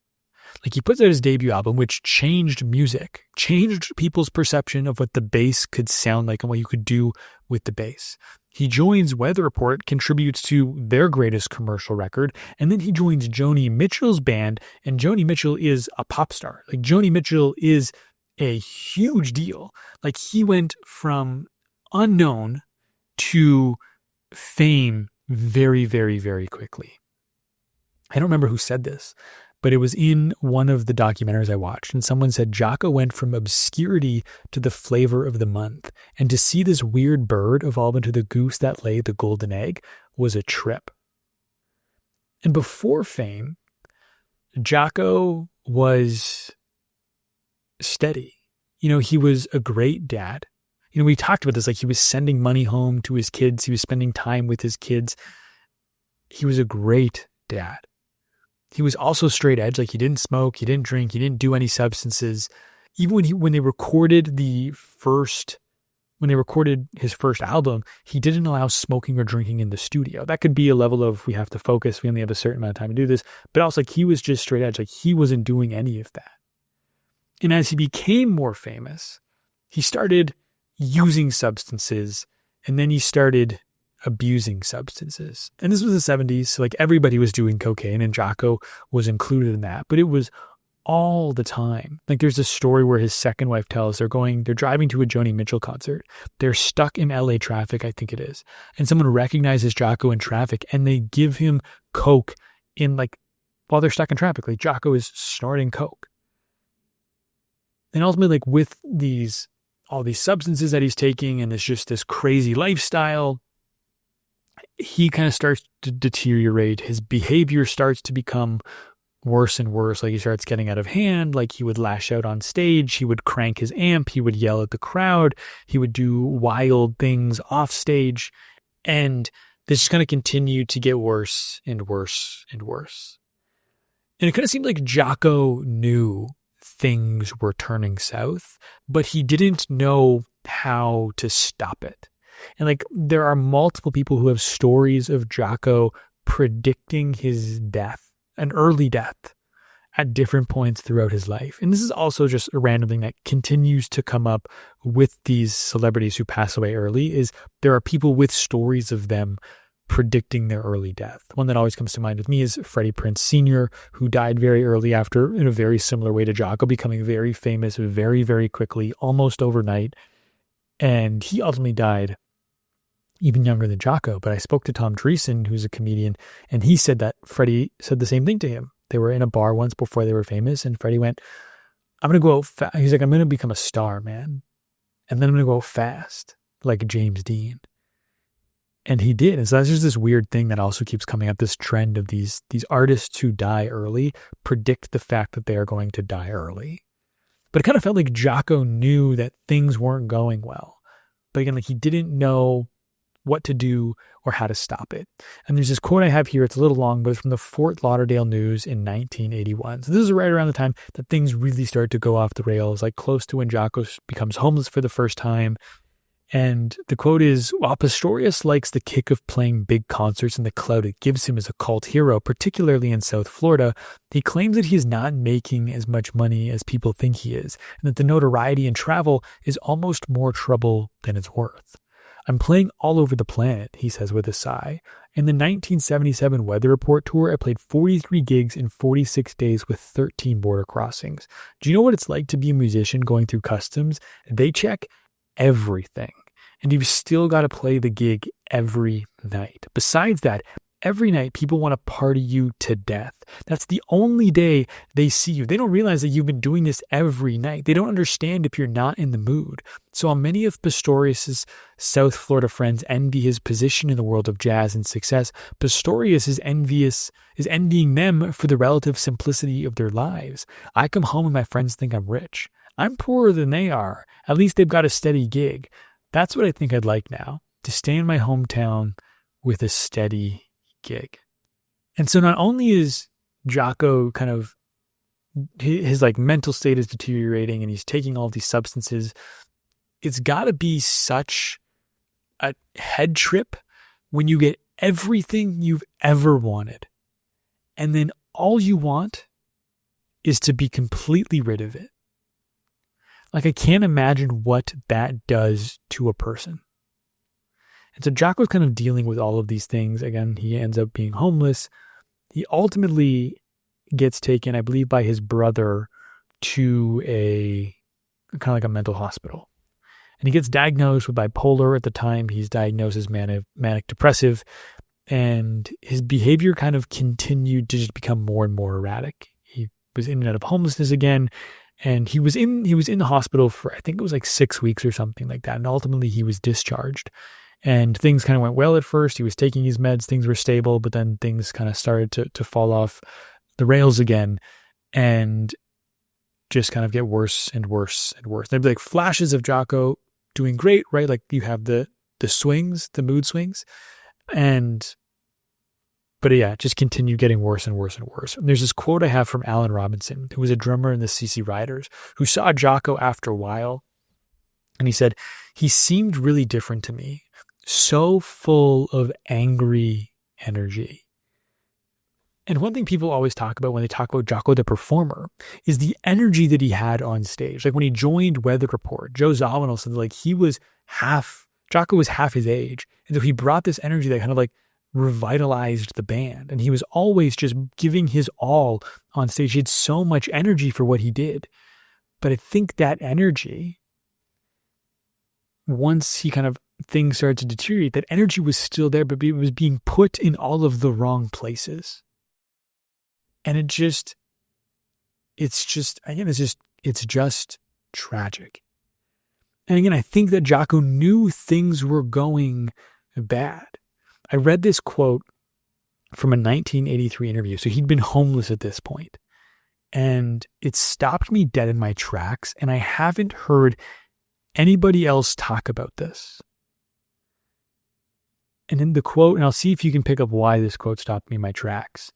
Like he puts out his debut album, which changed music, changed people's perception of what the bass could sound like and what you could do with the bass. He joins Weather Report, contributes to their greatest commercial record, and then he joins Joni Mitchell's band, and Joni Mitchell is a pop star. Like Joni Mitchell is a huge deal. Like he went from unknown to fame very, very, very quickly. I don't remember who said this, but it was in one of the documentaries I watched, and someone said Jaco went from obscurity to the flavor of the month, and to see this weird bird evolve into the goose that laid the golden egg was a trip. And before fame, Jaco was steady. He was a great dad. We talked about this, like he was sending money home to his kids. He was spending time with his kids. He was a great dad. He was also straight edge. Like he didn't smoke, he didn't drink, he didn't do any substances. Even when they recorded his first album, he didn't allow smoking or drinking in the studio. That could be a level of, we have to focus, we only have a certain amount of time to do this. But also, like, he was just straight edge. Like he wasn't doing any of that. And as he became more famous, he started using substances, and then he started abusing substances. And this was the 70s, so like everybody was doing cocaine, and Jaco was included in that. But it was all the time. Like there's a story where his second wife tells they're driving to a Joni Mitchell concert. They're stuck in LA traffic, I think it is. And someone recognizes Jaco in traffic, and they give him coke while they're stuck in traffic. Like Jaco is snorting coke. And ultimately, like with all these substances that he's taking, and it's just this crazy lifestyle, he kind of starts to deteriorate. His behavior starts to become worse and worse. Like he starts getting out of hand. Like he would lash out on stage. He would crank his amp. He would yell at the crowd. He would do wild things off stage. And this just kind of continued to get worse and worse and worse. And it kind of seemed like Jaco knew things were turning south, but he didn't know how to stop it. And like there are multiple people who have stories of Jaco predicting his death, an early death, at different points throughout his life. And this is also just a random thing that continues to come up with these celebrities who pass away early, is there are people with stories of them predicting their early death. One that always comes to mind with me is Freddie Prinze Sr., who died very early after, in a very similar way to Jaco, becoming very famous very, very quickly, almost overnight. And he ultimately died even younger than Jaco. But I spoke to Tom Dreesen, who's a comedian, and he said that Freddie said the same thing to him. They were in a bar once before they were famous, and Freddie went, I'm going to go out he's like, I'm going to become a star, man. And then I'm going to go fast, like James Dean. And he did. And so that's just this weird thing that also keeps coming up, this trend of these artists who die early predict the fact that they are going to die early. But it kind of felt like Jaco knew that things weren't going well. But again, like he didn't know what to do or how to stop it. And there's this quote I have here. It's a little long, but it's from the Fort Lauderdale News in 1981. So this is right around the time that things really started to go off the rails, like close to when Jaco becomes homeless for the first time. And the quote is, while Pastorius likes the kick of playing big concerts and the clout it gives him as a cult hero, particularly in South Florida, he claims that he is not making as much money as people think he is, and that the notoriety and travel is almost more trouble than it's worth. I'm playing all over the planet, he says with a sigh. In the 1977 Weather Report tour, I played 43 gigs in 46 days with 13 border crossings. Do you know what it's like to be a musician going through customs? They check everything. And you've still got to play the gig every night. Besides that, every night people want to party you to death. That's the only day they see you. They don't realize that you've been doing this every night. They don't understand if you're not in the mood. So while many of Pastorius's South Florida friends envy his position in the world of jazz and success, Pastorius is envying them for the relative simplicity of their lives. I come home and my friends think I'm rich. I'm poorer than they are. At least they've got a steady gig. That's what I think I'd like now, to stay in my hometown with a steady gig. And so not only is Jaco kind of, his like mental state is deteriorating and he's taking all these substances, it's got to be such a head trip when you get everything you've ever wanted. And then all you want is to be completely rid of it. Like, I can't imagine what that does to a person. And so Jaco's kind of dealing with all of these things. Again, he ends up being homeless. He ultimately gets taken, I believe, by his brother to a kind of like a mental hospital. And he gets diagnosed with bipolar. At the time, he's diagnosed as manic depressive. And his behavior kind of continued to just become more and more erratic. He was in and out of homelessness again. And he was in the hospital for, I think it was like 6 weeks or something like that. And ultimately he was discharged. And things kind of went well at first. He was taking his meds. Things were stable. But then things kind of started to fall off the rails again. And just kind of get worse and worse and worse. There'd be like flashes of Jaco doing great, right? Like you have the swings, the mood swings. But yeah, it just continued getting worse and worse and worse. And there's this quote I have from Alan Robinson, who was a drummer in the CC Riders, who saw Jaco after a while. And he said, he seemed really different to me, so full of angry energy. And one thing people always talk about when they talk about Jaco the performer is the energy that he had on stage. Like when he joined Weather Report, Joe Zawinul said like Jaco was half his age. And so he brought this energy that kind of like revitalized the band. And he was always just giving his all on stage. He had so much energy for what he did. But I think that energy, once he kind of things started to deteriorate, that energy was still there, but it was being put in all of the wrong places. And it's just tragic. And again, I think that Jaco knew things were going bad. I read this quote from a 1983 interview. So he'd been homeless at this point. And it stopped me dead in my tracks. And I haven't heard anybody else talk about this. And in the quote, and I'll see if you can pick up why this quote stopped me in my tracks.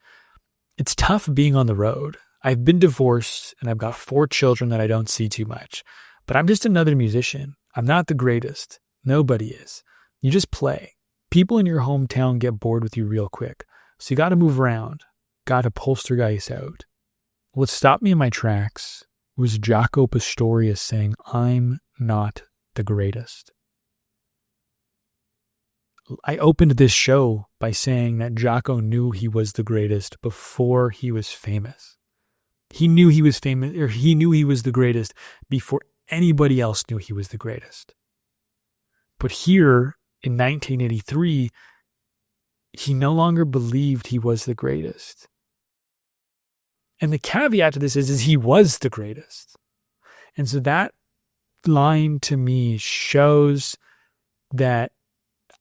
It's tough being on the road. I've been divorced and I've got 4 children that I don't see too much. But I'm just another musician. I'm not the greatest. Nobody is. You just play. People in your hometown get bored with you real quick. So you got to move around. Got to poltergeist out. What stopped me in my tracks was Jaco Pastorius saying, I'm not the greatest. I opened this show by saying that Jaco knew he was the greatest before he was famous. He knew he was famous, or he knew he was the greatest before anybody else knew he was the greatest. But here in 1983, he no longer believed he was the greatest. And the caveat to this is he was the greatest. And so that line to me shows that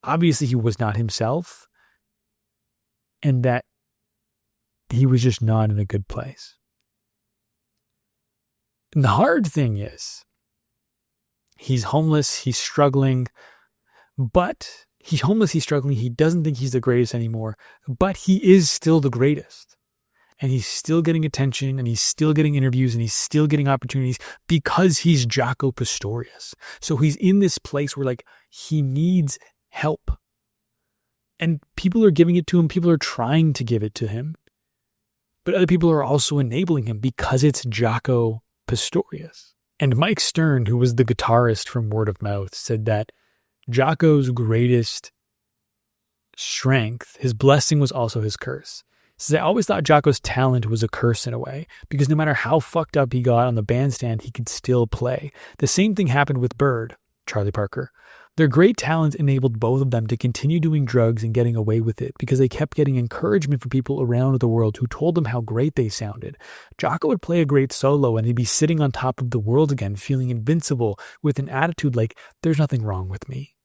obviously he was not himself and that he was just not in a good place. And the hard thing is he's homeless, he's struggling, but he's homeless, he's struggling, he doesn't think he's the greatest anymore, but he is still the greatest. And he's still getting attention and he's still getting interviews and he's still getting opportunities because he's Jaco Pastorius. So he's in this place where like he needs help. And people are giving it to him. People are trying to give it to him. But other people are also enabling him because it's Jaco Pastorius. And Mike Stern, who was the guitarist from Word of Mouth, said that Jaco's greatest strength, his blessing was also his curse. He says, I always thought Jaco's talent was a curse in a way, because no matter how fucked up he got on the bandstand, he could still play. The same thing happened with Bird, Charlie Parker. Their great talent enabled both of them to continue doing drugs and getting away with it because they kept getting encouragement from people around the world who told them how great they sounded. Jaco would play a great solo and he'd be sitting on top of the world again, feeling invincible with an attitude like, there's nothing wrong with me.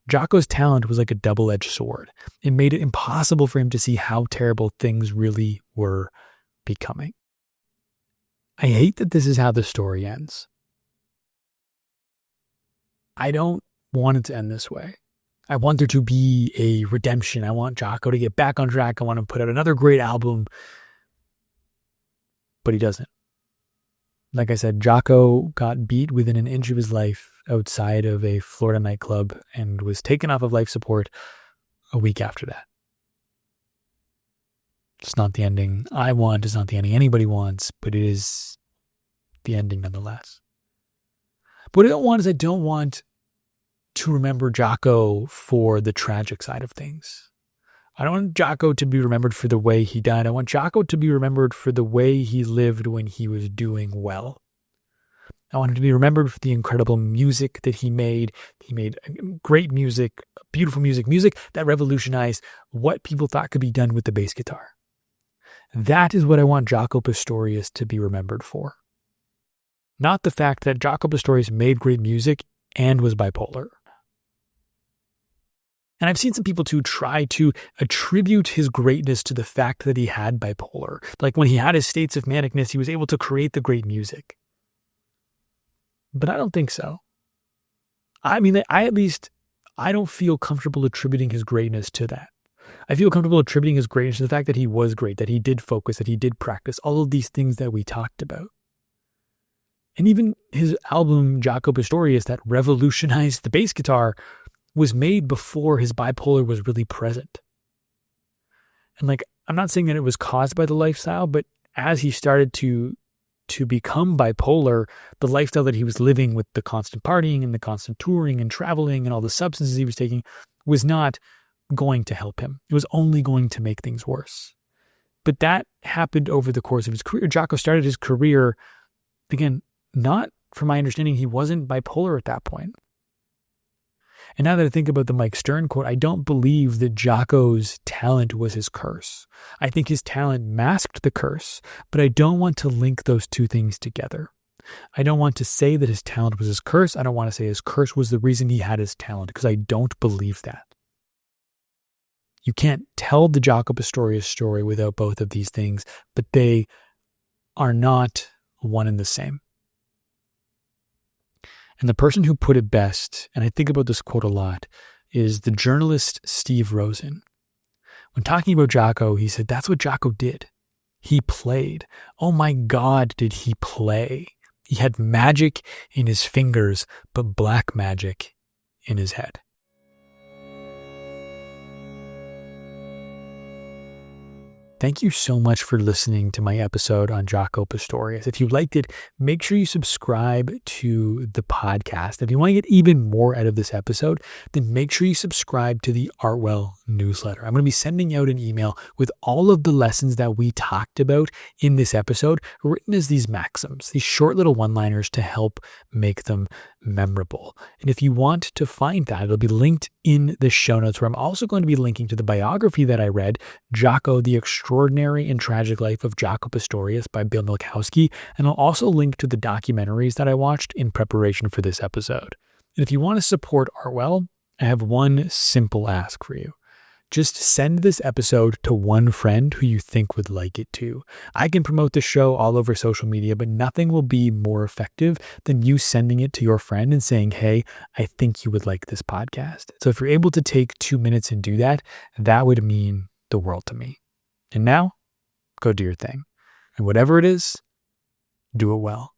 Jaco's talent was like a double-edged sword. It made it impossible for him to see how terrible things really were becoming. I hate that this is how the story ends. I don't want it to end this way. I want there to be a redemption. I want Jaco to get back on track. I want him to put out another great album. But he doesn't. Like I said, Jaco got beat within an inch of his life outside of a Florida nightclub and was taken off of life support a week after that. It's not the ending I want. It's not the ending anybody wants, but it is the ending nonetheless. But what I don't want to remember Jaco for the tragic side of things. I don't want Jaco to be remembered for the way he died. I want Jaco to be remembered for the way he lived when he was doing well. I want him to be remembered for the incredible music that he made. He made great music, beautiful music that revolutionized what people thought could be done with the bass guitar. That is what I want Jaco Pastorius to be remembered for. Not the fact that Jaco Pastorius made great music and was bipolar. And I've seen some people too try to attribute his greatness to the fact that he had bipolar. Like when he had his states of manicness, he was able to create the great music. But I don't think so. I mean, I don't feel comfortable attributing his greatness to that. I feel comfortable attributing his greatness to the fact that he was great, that he did focus, that he did practice, all of these things that we talked about. And even his album, Jaco Pastorius, that revolutionized the bass guitar, was made before his bipolar was really present. And I'm not saying that it was caused by the lifestyle, but as he started to become bipolar, the lifestyle that he was living with the constant partying and the constant touring and traveling and all the substances he was taking was not going to help him. It was only going to make things worse. But that happened over the course of his career. Jaco started his career, again, not from my understanding, he wasn't bipolar at that point. And now that I think about the Mike Stern quote, I don't believe that Jaco's talent was his curse. I think his talent masked the curse, but I don't want to link those two things together. I don't want to say that his talent was his curse. I don't want to say his curse was the reason he had his talent, because I don't believe that. You can't tell the Jaco Pastorius story without both of these things, but they are not one and the same. And the person who put it best, and I think about this quote a lot, is the journalist Steve Rosen. When talking about Jaco, he said, that's what Jaco did. He played. Oh my God, did he play? He had magic in his fingers, but black magic in his head. Thank you so much for listening to my episode on Jaco Pastorius. If you liked it, make sure you subscribe to the podcast. If you want to get even more out of this episode, then make sure you subscribe to the Artwell newsletter. I'm going to be sending out an email with all of the lessons that we talked about in this episode, written as these maxims, these short little one-liners to help make them memorable. And if you want to find that, it'll be linked in the show notes, where I'm also going to be linking to the biography that I read, Jaco, The Extraordinary and Tragic Life of Jaco Pastorius by Bill Milkowski. And I'll also link to the documentaries that I watched in preparation for this episode. And if you want to support Artwell, I have one simple ask for you. Just send this episode to one friend who you think would like it too. I can promote the show all over social media, but nothing will be more effective than you sending it to your friend and saying, hey, I think you would like this podcast. So if you're able to take 2 minutes and do that, that would mean the world to me. And now, go do your thing. And whatever it is, do it well.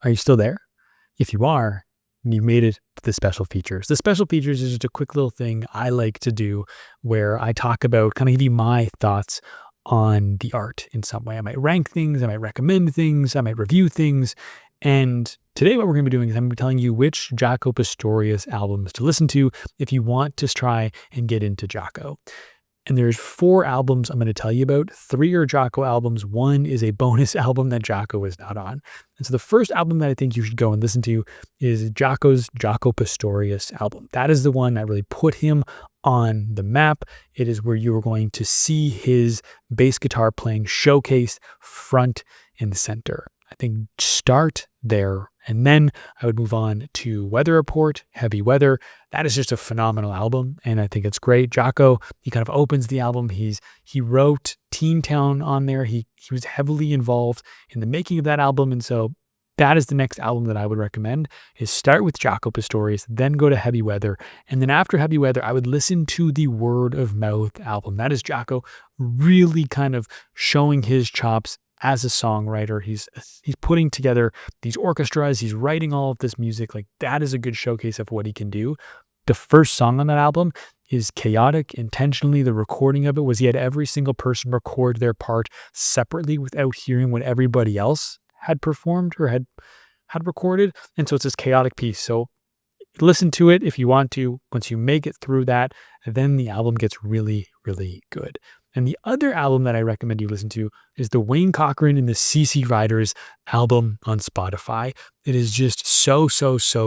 Are you still there? If you are, you made it to the special features. The special features is just a quick little thing I like to do where I talk about, kind of give you my thoughts on the art in some way. I might rank things, I might recommend things, I might review things. And today what we're going to be doing is I'm going to be telling you which Jaco Pastorius albums to listen to if you want to try and get into Jaco. And there's 4 albums I'm going to tell you about. 3 are Jaco albums. 1 is a bonus album that Jaco is not on. And so the first album that I think you should go and listen to is Jaco's Jaco Pastorius album. That is the one that really put him on the map. It is where you are going to see his bass guitar playing showcased front and center. I think start there. And then I would move on to Weather Report, Heavy Weather. That is just a phenomenal album, and I think it's great. Jaco, he kind of opens the album. He wrote Teen Town on there. He was heavily involved in the making of that album, and so that is the next album that I would recommend, is start with Jaco Pastorius, then go to Heavy Weather, and then after Heavy Weather, I would listen to the Word of Mouth album. That is Jaco really kind of showing his chops as a songwriter. He's putting together these orchestras, he's writing all of this music. Like, that is a good showcase of what he can do. The first song on that album is chaotic intentionally. The recording of it was he had every single person record their part separately without hearing what everybody else had performed or had recorded. And so it's this chaotic piece. So listen to it if you want to. Once you make it through that, then the album gets really, really good. And the other album that I recommend you listen to is the Wayne Cochran and the CC Riders album on Spotify. It is just so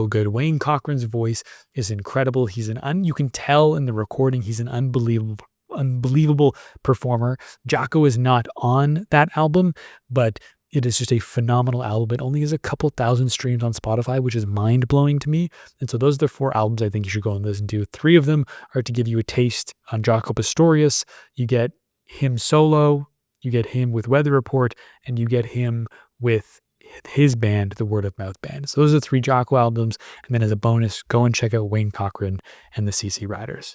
good. Wayne Cochran's voice is incredible. You can tell in the recording, he's an unbelievable performer. Jaco is not on that album, but it is just a phenomenal album. It only has a couple thousand streams on Spotify, which is mind-blowing to me. And so those are the 4 albums I think you should go and listen to. 3 of them are to give you a taste on Jaco Pastorius. You get him solo, you get him with Weather Report, and you get him with his band, the Word of Mouth Band. So those are 3 Jaco albums. And then as a bonus, go and check out Wayne Cochran and the CC Riders.